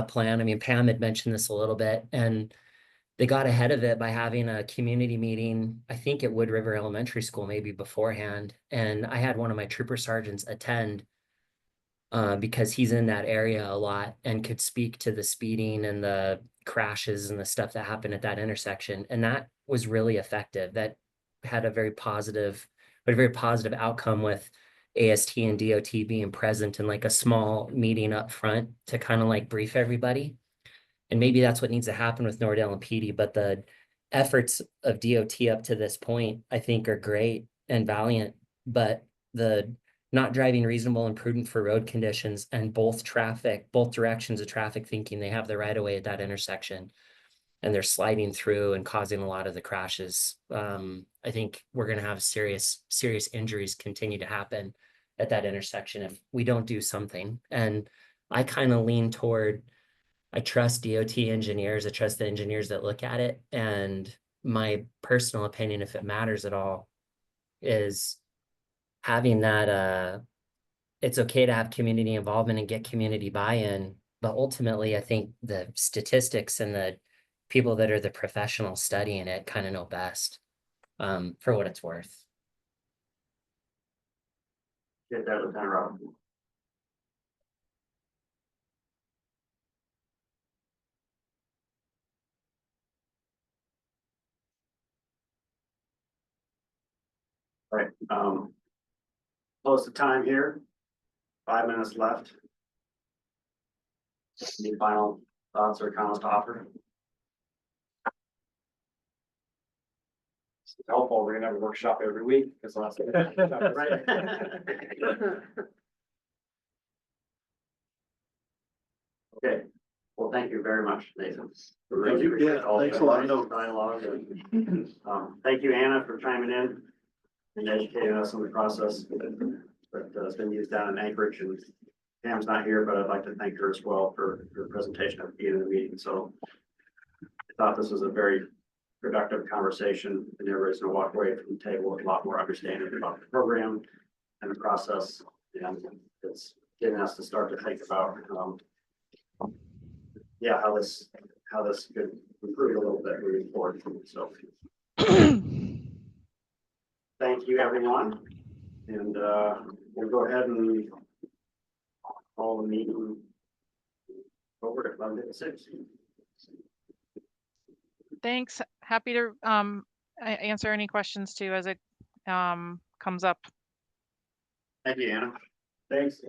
plan. I mean, Pam had mentioned this a little bit, and they got ahead of it by having a community meeting, I think at Wood River Elementary School, maybe beforehand. And I had one of my trooper sergeants attend because he's in that area a lot and could speak to the speeding and the crashes and the stuff that happened at that intersection. And that was really effective. That had a very positive outcome with AST and DOT being present in like a small meeting up front to kind of like brief everybody. And maybe that's what needs to happen with Nordale and PD, but the efforts of DOT up to this point, I think, are great and valiant, but the not driving reasonable and prudent for road conditions and both directions of traffic thinking they have the right of way at that intersection and they're sliding through and causing a lot of the crashes. I think we're going to have serious injuries continue to happen at that intersection if we don't do something. And I kind of lean toward, I trust DOT engineers. I trust the engineers that look at it. And my personal opinion, if it matters at all, is having that, it's okay to have community involvement and get community buy-in. But ultimately, I think the statistics and the people that are the professionals studying it kind of know best, for what it's worth. Get that, Lieutenant Rob. All right, close the time here. 5 minutes left. Any final thoughts or comments to offer? It's helpful. We're gonna have a workshop every week because last. Right. Okay, well, thank you very much, Nathan. Thank you. Yeah, thanks a lot. Dialogue and, thank you, Anna, for chiming in and educating us on the process that has been used down in Anchorage, and Pam's not here, but I'd like to thank her as well for her presentation at the beginning of the meeting. So I thought this was a very productive conversation, and everybody's gonna walk away from the table with a lot more understanding about the program and the process. And it's getting us to start to think about, yeah, how this could improve a little bit moving forward. So thank you, everyone. And we'll go ahead and Call the meeting forward at 11:06. Thanks. Happy to answer any questions too as it comes up. Thank you, Anna. Thanks.